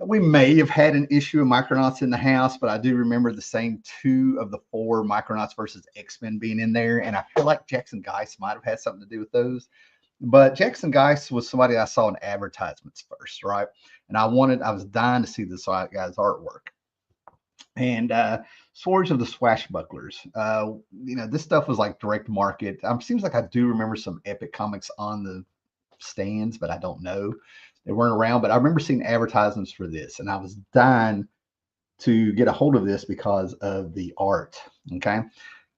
We may have had an issue of Micronauts in the house, but I do remember the same 2 of the 4 Micronauts versus X-Men being in there. And I feel like Jex and Guice might have had something to do with those. But Jex and Guice was somebody I saw in advertisements first, right? And I was dying to see this guy's artwork. And Swords of the Swashbucklers. This stuff was like direct market. Seems like I do remember some Epic Comics on the stands, but I don't know. They weren't around. But I remember seeing advertisements for this, and I was dying to get a hold of this because of the art. Okay.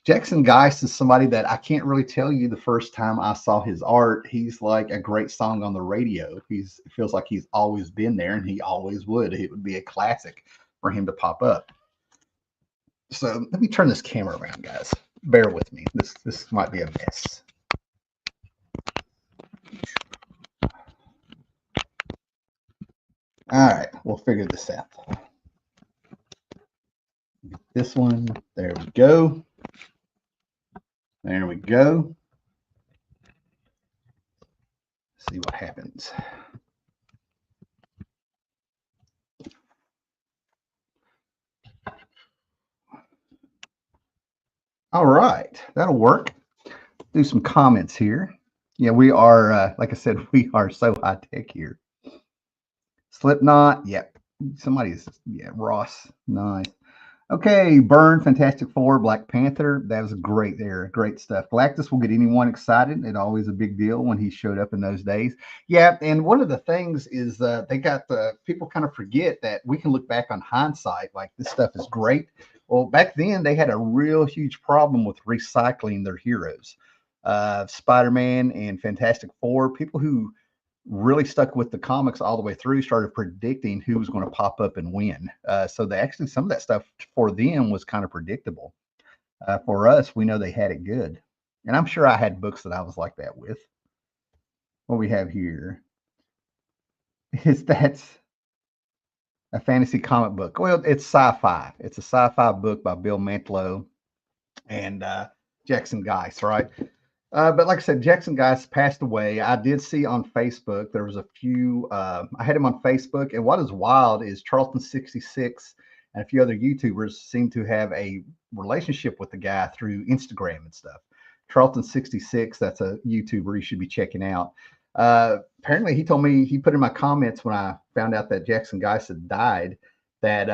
Jackson Guice is somebody that I can't really tell you the first time I saw his art. He's like a great song on the radio. It feels like he's always been there, and he always would. It would be a classic for him to pop up. So let me turn this camera around, guys. Bear with me. This might be a mess. All right, we'll figure this out. This one, there we go. There we go. Let's see what happens. All right, that'll work. Do some comments here. Yeah, we are, like I said, we are so high tech here. Slipknot, yep. Ross, nice. Okay, Burn, Fantastic Four, Black Panther. That was great there. Great stuff. Galactus will get anyone excited. It's always a big deal when he showed up in those days. Yeah, and one of the things is they got people kind of forget that we can look back on hindsight like this stuff is great. Well, back then they had a real huge problem with recycling their heroes. Spider-Man and Fantastic Four, people who really stuck with the comics all the way through started predicting who was going to pop up and win. So some of that stuff for them was kind of predictable. For us, we know they had it good. And I'm sure I had books that I was like that with. What we have here is that's a fantasy comic book. Well, it's sci-fi. It's a sci-fi book by Bill Mantlo and Jackson Guice, right? But like I said, Jackson Guice passed away. I did see on Facebook, there was a few, I had him on Facebook. And what is wild is Charlton66 and a few other YouTubers seem to have a relationship with the guy through Instagram and stuff. Charlton66, that's a YouTuber you should be checking out. Apparently, he told me, he put in my comments when I found out that Jackson Guice had died, that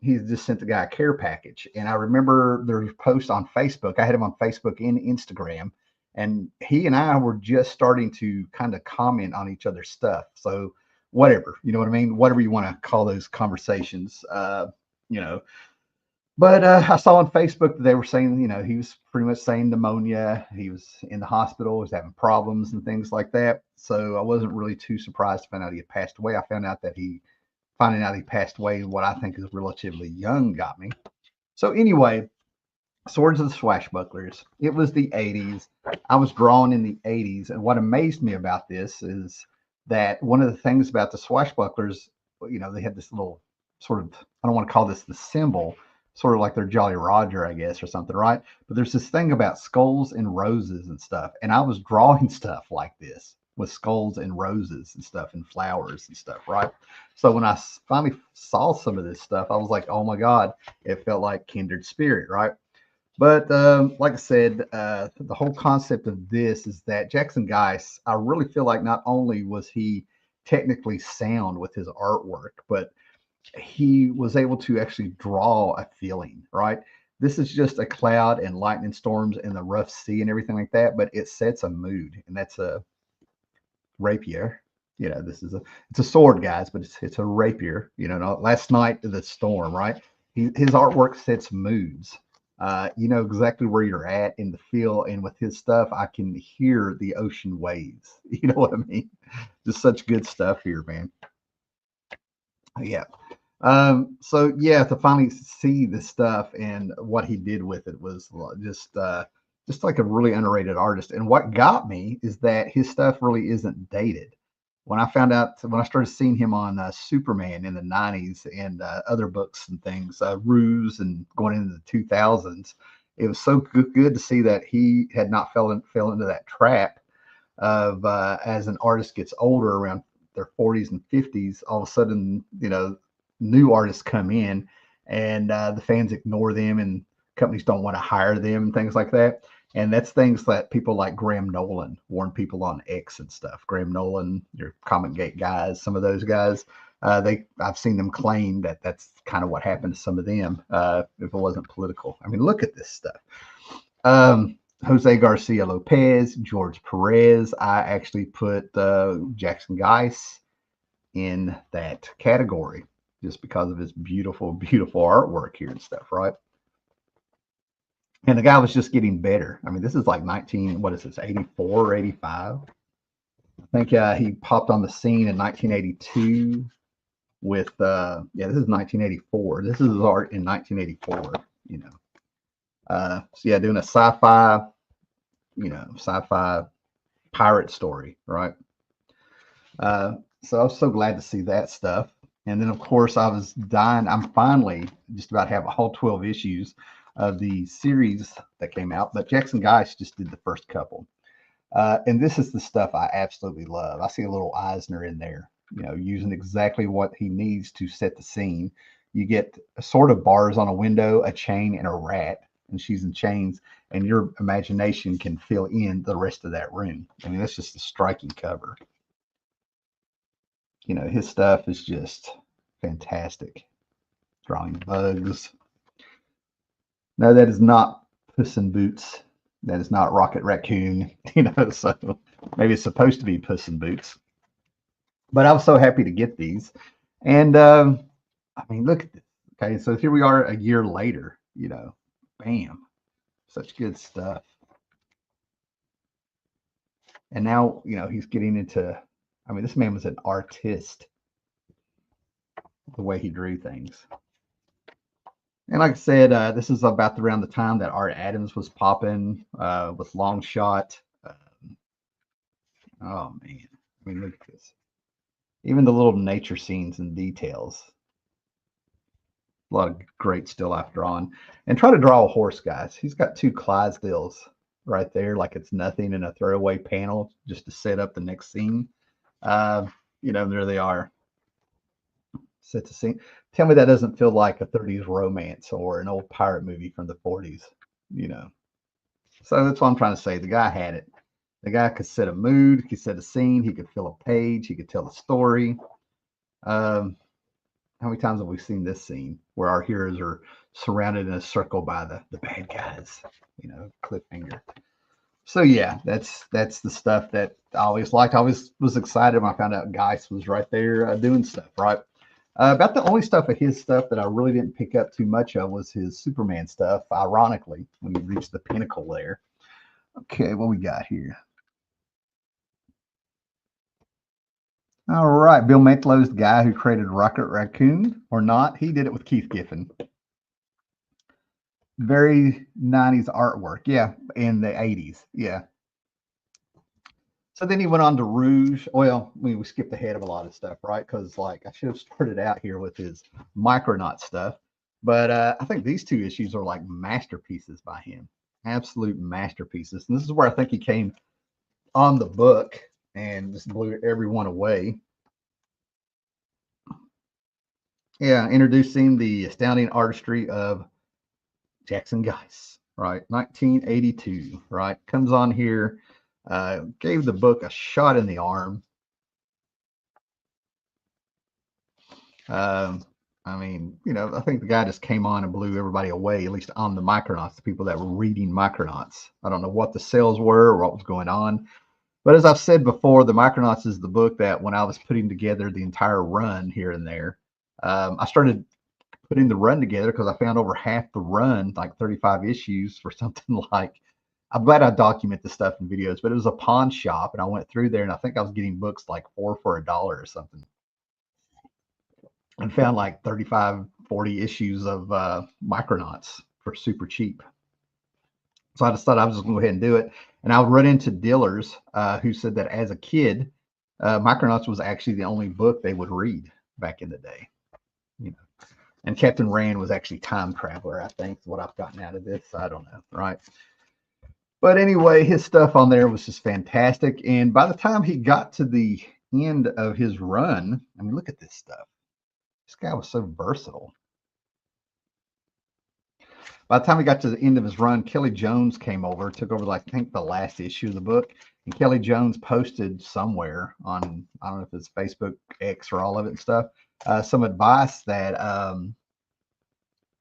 he just sent the guy a care package. And I remember there was a post on Facebook. I had him on Facebook and Instagram. And he and I were just starting to kind of comment on each other's stuff. So whatever, you know what I mean? Whatever you want to call those conversations, But I saw on Facebook that they were saying, he was pretty much saying pneumonia. He was in the hospital, was having problems and things like that. So I wasn't really too surprised to find out he had passed away. I found out that finding out he passed away, what I think is relatively young, got me. So anyway, Swords of the Swashbucklers. It was the 80s. I was drawn in the 80s. And what amazed me about this is that one of the things about the Swashbucklers, they had this little sort of, I don't want to call this the symbol, sort of like their Jolly Roger, I guess, or something, right? But there's this thing about skulls and roses and stuff. And I was drawing stuff like this with skulls and roses and stuff and flowers and stuff, right? So when I finally saw some of this stuff, I was like, oh my God, it felt like kindred spirit, right? But like I said, the whole concept of this is that Jackson Guice, I really feel like not only was he technically sound with his artwork, but he was able to actually draw a feeling, right? This is just a cloud and lightning storms and the rough sea and everything like that, but it sets a mood, and that's a rapier. This is it's a sword, guys, but it's a rapier. Last night the storm, right? His artwork sets moods. You know exactly where you're at in the feel, and with his stuff, I can hear the ocean waves. You know what I mean? Just such good stuff here, man. Yeah. So yeah, to finally see this stuff and what he did with it was just like a really underrated artist. And what got me is that his stuff really isn't dated. When I started seeing him on Superman in the '90s and other books and things, Ruse and going into the 2000s, it was so good to see that he had not fell into that trap of as an artist gets older around their 40s and 50s, all of a sudden, new artists come in and the fans ignore them and companies don't want to hire them and things like that. And that's things that people like Graham Nolan warn people on X and stuff. Graham Nolan, your Comic Gate guys, some of those guys, I've seen them claim that that's kind of what happened to some of them if it wasn't political. I mean, look at this stuff. Jose Garcia Lopez, George Perez. I actually put Jackson Guice in that category just because of his beautiful, beautiful artwork here and stuff, right? And the guy was just getting better. I mean, this is like 84 or 85? I think he popped on the scene in 1982 with, this is 1984. This is his art in 1984, So yeah, doing a sci-fi pirate story, right? So I was so glad to see that stuff. And then, of course, I was dying. I'm finally just about to have all 12 issues of the series that came out, but Jackson Guice just did the first couple. And this is the stuff I absolutely love. I see a little Eisner in there, using exactly what he needs to set the scene. You get sort of bars on a window, a chain, and a rat, and she's in chains, and your imagination can fill in the rest of that room. I mean, that's just a striking cover. His stuff is just fantastic. Drawing bugs. No, that is not Puss in Boots. That is not Rocket Raccoon. So maybe it's supposed to be Puss in Boots. But I was so happy to get these. And I mean, look at this. Okay, so here we are a year later, bam. Such good stuff. And now, he's getting into, I mean, this man was an artist, the way he drew things. And like I said, this is about around the time that Art Adams was popping with Long Shot. Oh, man. I mean, look at this. Even the little nature scenes and details. A lot of great still life drawing. And try to draw a horse, guys. He's got two Clydesdales right there, like it's nothing in a throwaway panel just to set up the next scene. There they are. Set the scene. Tell me that doesn't feel like a 30s romance or an old pirate movie from the 40s, So that's what I'm trying to say. The guy had it. The guy could set a mood, he could set a scene, he could fill a page, he could tell a story. How many times have we seen this scene where our heroes are surrounded in a circle by the bad guys, cliffhanger. So yeah, that's the stuff that I always liked. I always was excited when I found out Guice was right there doing stuff, right? About the only stuff of his stuff that I really didn't pick up too much of was his Superman stuff, ironically, when he reached the pinnacle there. Okay, what we got here? All right, Bill Mantelow's the guy who created Rocket Raccoon, or not. He did it with Keith Giffen. Very 90s artwork, yeah, in the 80s, yeah. So then he went on to Rouge. Well, we skipped ahead of a lot of stuff, right? Because like I should have started out here with his Micronaut stuff. But I think these two issues are like masterpieces by him, absolute masterpieces. And this is where I think he came on the book and just blew everyone away. Yeah, introducing the astounding artistry of Jackson Guice, right? 1982, right? Comes on here, gave the book a shot in the arm. Um, I mean, I think the guy just came on and blew everybody away, at least on the Micronauts, the people that were reading Micronauts. I don't know what the sales were or what was going on. But as I've said before, the Micronauts is the book that when I was putting together the entire run here and there, I started putting the run together because I found over half the run, like 35 issues for something like, I'm glad I document this stuff in videos, but it was a pawn shop and I went through there and I think I was getting books like 4 for $1 or something, and found like 35, 40 issues of Micronauts for super cheap. So I just thought I was just going to go ahead and do it. And I would run into dealers who said that as a kid, Micronauts was actually the only book they would read back in the day. And Captain Rand was actually Time Traveler, I think, is what I've gotten out of this. I don't know, right? But anyway, his stuff on there was just fantastic. And by the time he got to the end of his run, I mean, look at this stuff. This guy was so versatile. By the time he got to the end of his run, Kelly Jones came over, took over, like, I think, the last issue of the book. And Kelly Jones posted somewhere on, I don't know if it's Facebook, X, or all of it and stuff, some advice that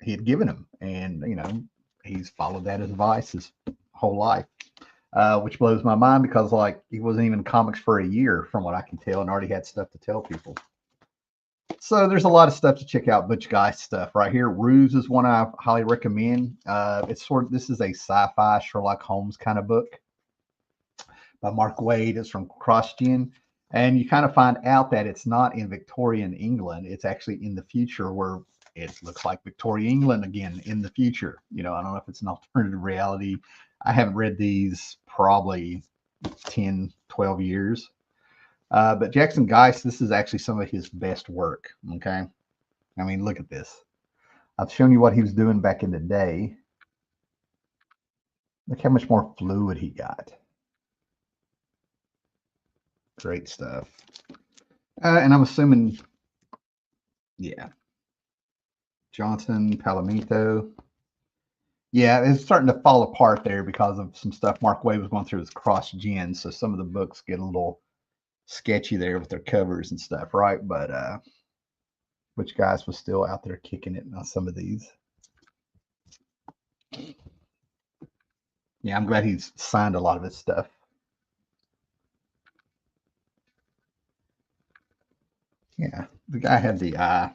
he had given him. And, he's followed that advice his whole life, which blows my mind because, like, he wasn't even in comics for a year, from what I can tell, and already had stuff to tell people. So there's a lot of stuff to check out. Butch Guice stuff right here. Ruse is one I highly recommend. This is a sci-fi Sherlock Holmes kind of book by Mark Waid. It's from CrossGen, and you kind of find out that it's not in Victorian England. It's actually in the future, where it looks like Victorian England again in the future. I don't know if it's an alternative reality. I haven't read these probably 10, 12 years. But Jackson Guice, this is actually some of his best work. Okay. I mean, look at this. I've shown you what he was doing back in the day. Look how much more fluid he got. Great stuff. And I'm assuming, yeah, Johnson, Palomito. Yeah, it's starting to fall apart there because of some stuff Mark Waid was going through with CrossGen. So some of the books get a little sketchy there with their covers and stuff, right? But Butch Guice was still out there kicking it on some of these. Yeah, I'm glad he's signed a lot of his stuff. Yeah, the guy had the eye,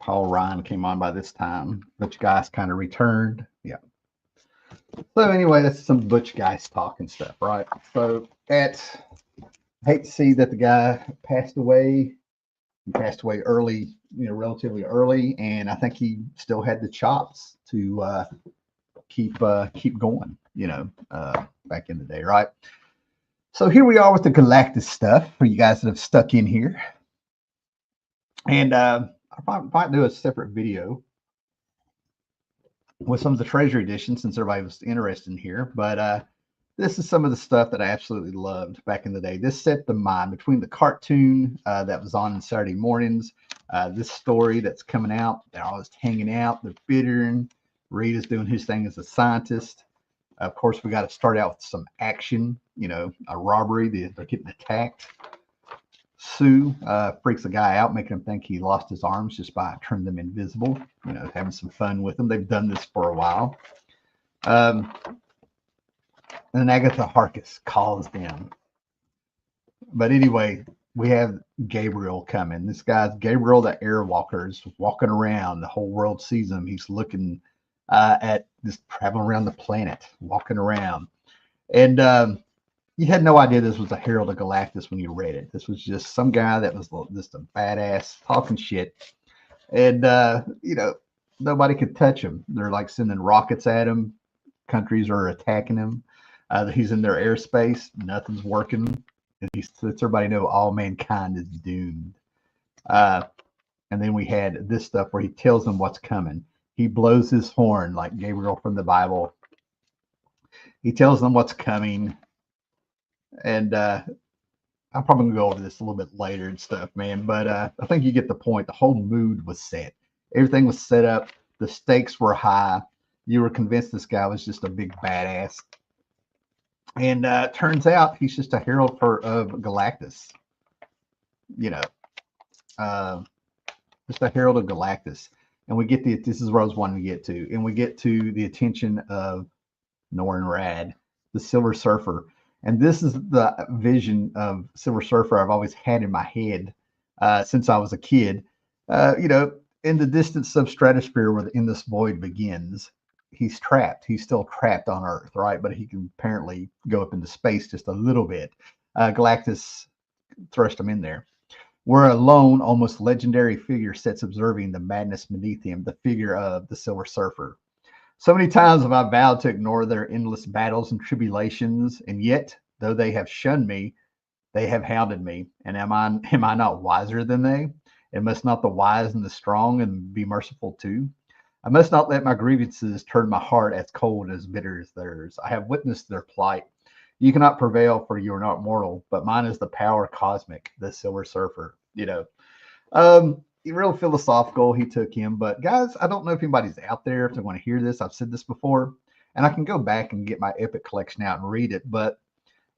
Paul Ryan came on by this time. Butch Guice kind of returned. Yeah. So anyway, that's some Butch Guice talk and stuff, right? So I hate to see that the guy passed away. He passed away early, relatively early, and I think he still had the chops to keep going, back in the day, right? So here we are with the Galactus stuff for you guys that have stuck in here. And I might do a separate video with some of the Treasury editions since everybody was interested in here. But this is some of the stuff that I absolutely loved back in the day. This set the mind between the cartoon that was on Saturday mornings, this story that's coming out. They're always hanging out. They're bittering. Reed is doing his thing as a scientist. Of course, we got to start out with some action, a robbery. They're getting attacked. Sue freaks a guy out, making him think he lost his arms just by turning them invisible, having some fun with them. They've done this for a while. And then Agatha Harkness calls them. But anyway, we have Gabriel coming. This guy's Gabriel, the Airwalker, is walking around. The whole world sees him. He's looking at this, traveling around the planet, walking around. And you had no idea this was a Herald of Galactus when you read it. This was just some guy that was just a badass talking shit. And, nobody could touch him. They're like sending rockets at him. Countries are attacking him. He's in their airspace. Nothing's working. And he lets everybody know all mankind is doomed. Uh, and then we had this stuff where he tells them what's coming. He blows his horn like Gabriel from the Bible. He tells them what's coming. And I'm probably going to go over this a little bit later and stuff, man. But I think you get the point. The whole mood was set. Everything was set up. The stakes were high. You were convinced this guy was just a big badass. And turns out he's just a herald of Galactus. You know, uh, just a herald of Galactus. And we get this is where I was wanting to get to. And we get to the attention of Norrin Rad, the Silver Surfer. And this is the vision of Silver Surfer I've always had in my head since I was a kid. In the distant substratosphere where the endless void begins, he's trapped. He's still trapped on Earth, right? But he can apparently go up into space just a little bit. Galactus thrust him in there. Where a lone, almost legendary figure sits observing the madness beneath him, the figure of the Silver Surfer. So many times have I vowed to ignore their endless battles and tribulations, and yet, though they have shunned me, they have hounded me. And am I not wiser than they? And must not the wise and the strong and be merciful too? I must not let my grievances turn my heart as cold and as bitter as theirs. I have witnessed their plight. You cannot prevail, for you are not mortal, but mine is the power cosmic, the Silver Surfer. Real philosophical, he took him. But guys, I don't know if anybody's out there, if they want to hear this. I've said this before, and I can go back and get my Epic collection out and read it. But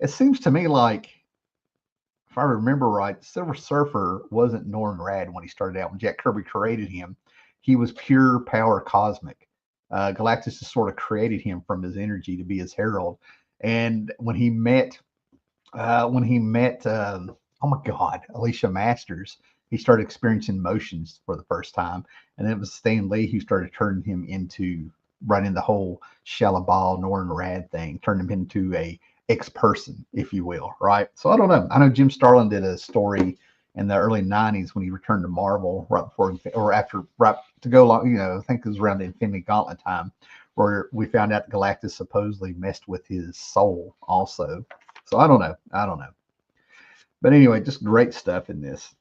it seems to me like, if I remember right, Silver Surfer wasn't Norrin Rad when he started out. When Jack Kirby created him, he was pure power cosmic. Galactus just sort of created him from his energy to be his herald. And when he met, oh my God, Alicia Masters, he started experiencing motions for the first time. And it was Stan Lee who started turning him into running the whole Shalabal Norrin Rad thing, turned him into a ex-person, if you will, right? So I don't know. I know Jim Starlin did a story in the early 90s when he returned to Marvel right before or after, right to go long, I think it was around the Infinity Gauntlet time, where we found out that Galactus supposedly messed with his soul also. So I don't know. But anyway, just great stuff in this.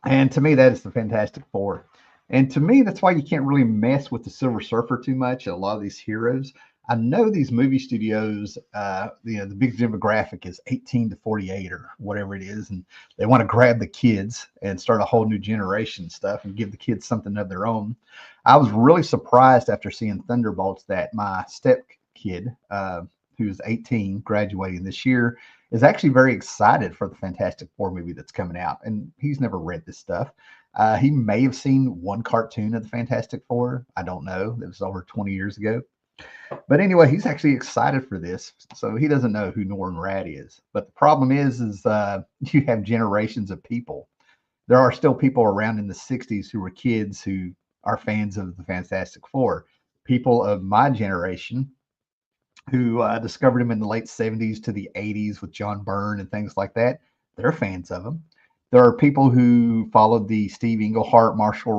And to me, that is the Fantastic Four. And to me, that's why you can't really mess with the Silver Surfer too much. A lot of these heroes. I know these movie studios, the big demographic is 18 to 48 or whatever it is. And they want to grab the kids and start a whole new generation stuff and give the kids something of their own. I was really surprised after seeing Thunderbolts that my step kid, who's 18, graduating this year, is actually very excited for the Fantastic Four movie that's coming out. And he's never read this stuff. He may have seen one cartoon of the Fantastic Four. I don't know. It was over 20 years ago. But anyway, he's actually excited for this. So he doesn't know who Norrin Rad is. But the problem is you have generations of people. There are still people around in the 60s who were kids who are fans of the Fantastic Four. People of my generation who discovered him in the late 70s to the 80s with John Byrne and things like that. They're fans of him. There are people who followed the Steve Englehart, Marshall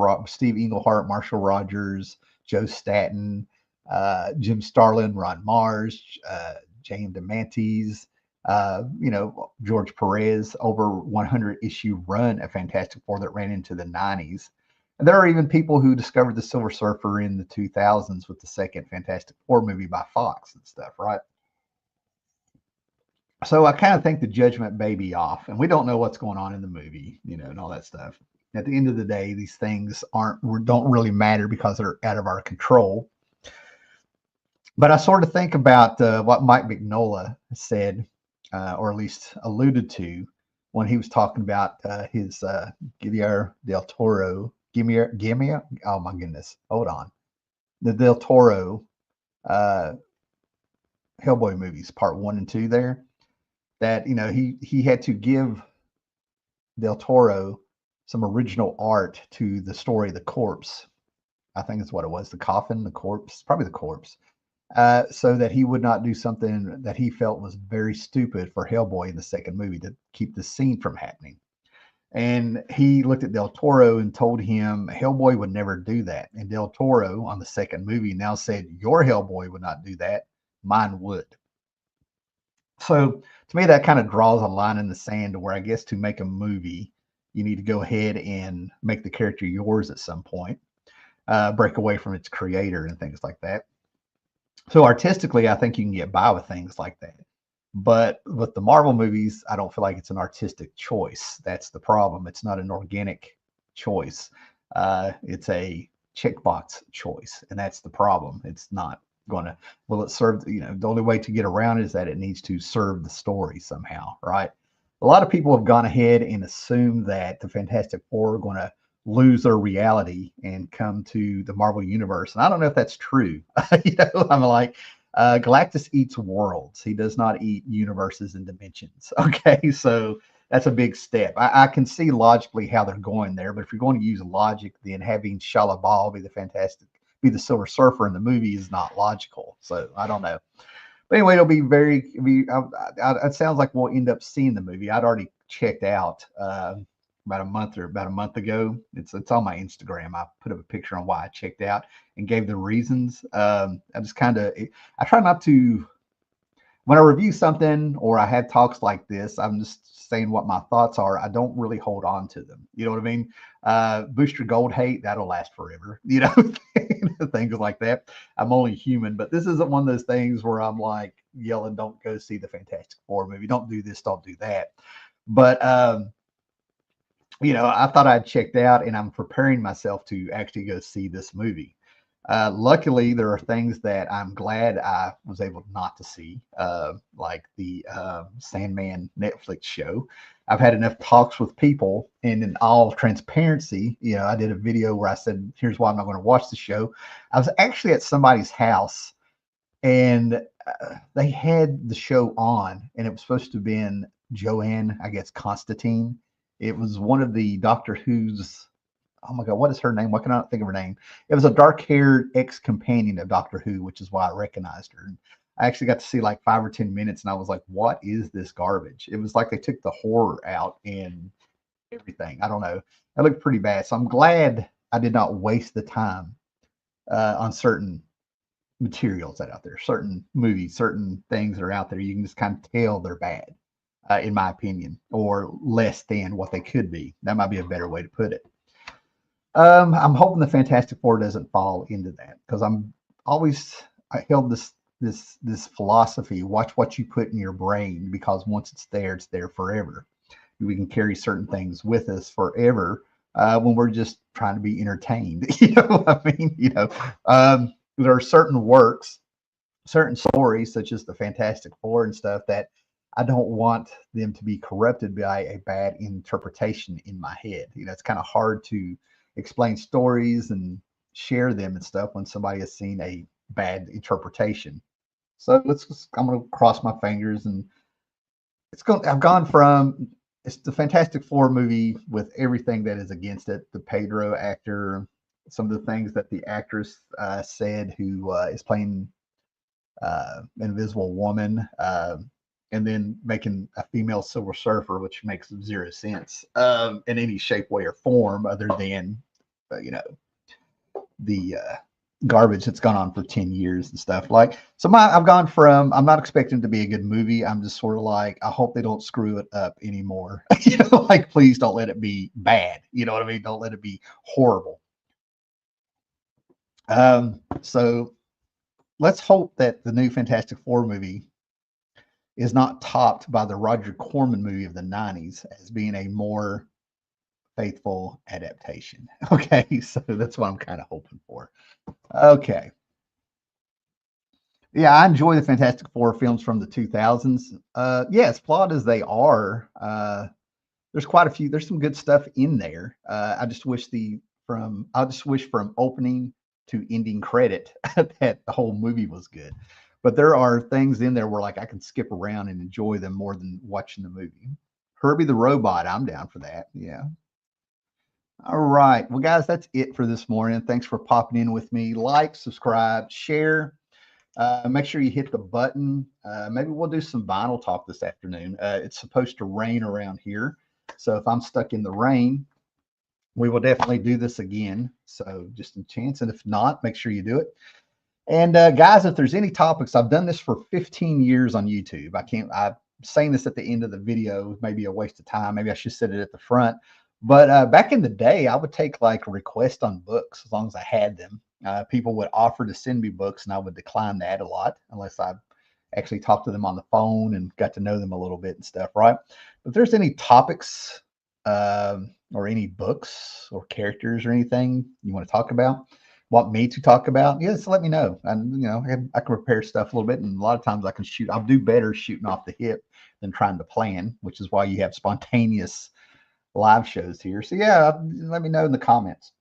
Rogers, Joe Staton, Jim Starlin, Ron Mars, James DeMantis, George Perez, over 100 issue run of Fantastic Four that ran into the 90s. And there are even people who discovered the Silver Surfer in the 2000s with the second Fantastic Four movie by Fox and stuff, right? So I kind of think the judgment may be off, and we don't know what's going on in the movie, and all that stuff. At the end of the day, these things don't really matter because they're out of our control. But I sort of think about what Mike Mignola said, or at least alluded to, when he was talking about his Guillermo del Toro. Oh my goodness, hold on. The Del Toro Hellboy movies, part 1 and 2 there, that, he had to give Del Toro some original art to the story of the corpse. I think it's what it was, the coffin, the corpse, probably the corpse. So that he would not do something that he felt was very stupid for Hellboy in the second movie to keep the scene from happening. And he looked at Del Toro and told him Hellboy would never do that. And Del Toro on the second movie now said, your Hellboy would not do that. Mine would. So to me, that kind of draws a line in the sand to where I guess to make a movie, you need to go ahead and make the character yours at some point, break away from its creator and things like that. So artistically, I think you can get by with things like that. But with the Marvel movies, I don't feel like it's an artistic choice. That's the problem. It's not an organic choice. It's a checkbox choice, and that's the problem. It's not going to, will it serve, the only way to get around it is that it needs to serve the story somehow, right? A lot of people have gone ahead and assumed that the Fantastic Four are going to lose their reality and come to the Marvel universe. And I don't know if that's true. I'm like, Galactus eats worlds. He does not eat universes and dimensions. Okay, so that's a big step. I can see logically how they're going there, but if you're going to use logic, then having Shalla be the Silver Surfer in the movie is not logical. So I don't know. But anyway, it'll be it sounds like we'll end up seeing the movie. I'd already checked out about a month ago. It's on my Instagram. I put up a picture on why I checked out and gave the reasons. I try not to, when I review something or I have talks like this, I'm just saying what my thoughts are. I don't really hold on to them. You know what I mean? Booster Gold hate, that'll last forever. Things like that. I'm only human, but this isn't one of those things where I'm like yelling, don't go see the Fantastic Four movie. Don't do this, don't do that. But, I thought I'd checked out and I'm preparing myself to actually go see this movie. Luckily, there are things that I'm glad I was able not to see, like the Sandman Netflix show. I've had enough talks with people, and in all transparency, I did a video where I said, here's why I'm not going to watch the show. I was actually at somebody's house, and they had the show on, and it was supposed to have been Joanne, I guess, Constantine. It was one of the Doctor Who's, oh my God, what is her name? Why can I not think of her name? It was a dark-haired ex-companion of Doctor Who, which is why I recognized her. And I actually got to see like 5 or 10 minutes, and I was like, what is this garbage? It was like they took the horror out and everything. I don't know. It looked pretty bad. So I'm glad I did not waste the time on certain materials that are out there, certain movies, certain things that are out there. You can just kind of tell they're bad. In my opinion, or less than what they could be. That might be a better way to put it. I'm hoping the Fantastic Four doesn't fall into that, because I held this philosophy: watch what you put in your brain, because once it's there forever. We can carry certain things with us forever when we're just trying to be entertained. You know what I mean? There are certain works, certain stories, such as the Fantastic Four and stuff, that I don't want them to be corrupted by a bad interpretation in my head. It's kind of hard to explain stories and share them and stuff when somebody has seen a bad interpretation. So I'm going to cross my fingers, and I've gone from, it's the Fantastic Four movie with everything that is against it. The Pedro actor, some of the things that the actress said, who is playing Invisible Woman, and then making a female Silver Surfer, which makes zero sense in any shape, way, or form, other than the garbage that's gone on for 10 years and stuff. I've gone from, I'm not expecting it to be a good movie. I'm just sort of like, I hope they don't screw it up anymore. Please don't let it be bad. You know what I mean? Don't let it be horrible. So let's hope that the new Fantastic Four movie is not topped by the Roger Corman movie of the 90s as being a more faithful adaptation. Okay, so that's what I'm kind of hoping for. Okay. Yeah, I enjoy the Fantastic Four films from the 2000s. As flawed as they are, there's quite a few. There's some good stuff in there. I just wish from opening to ending credit that the whole movie was good. But there are things in there where I can skip around and enjoy them more than watching the movie. Herbie the Robot, I'm down for that. Yeah. All right. Well, guys, that's it for this morning. Thanks for popping in with me. Like, subscribe, share. Make sure you hit the button. Maybe we'll do some vinyl talk this afternoon. It's supposed to rain around here. So if I'm stuck in the rain, we will definitely do this again. So just a chance. And if not, make sure you do it. And guys, if there's any topics, I've done this for 15 years on YouTube. I'm saying this at the end of the video, maybe a waste of time. Maybe I should set it at the front. But back in the day, I would take like requests on books as long as I had them. People would offer to send me books, and I would decline that a lot unless I actually talked to them on the phone and got to know them a little bit and stuff, right? But if there's any topics or any books or characters or anything you want to talk about, want me to talk about, yes, let me know. And I can prepare stuff a little bit, and a lot of times I can shoot. I'll do better shooting off the hip than trying to plan, which is why you have spontaneous live shows here. So yeah, let me know in the comments.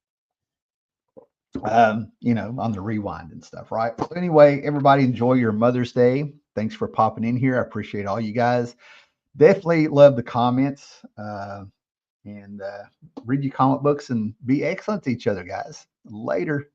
On the rewind and stuff, right? So anyway, everybody enjoy your Mother's Day. Thanks for popping in here. I appreciate all you guys. Definitely love the comments. And read your comic books and be excellent to each other, guys. Later.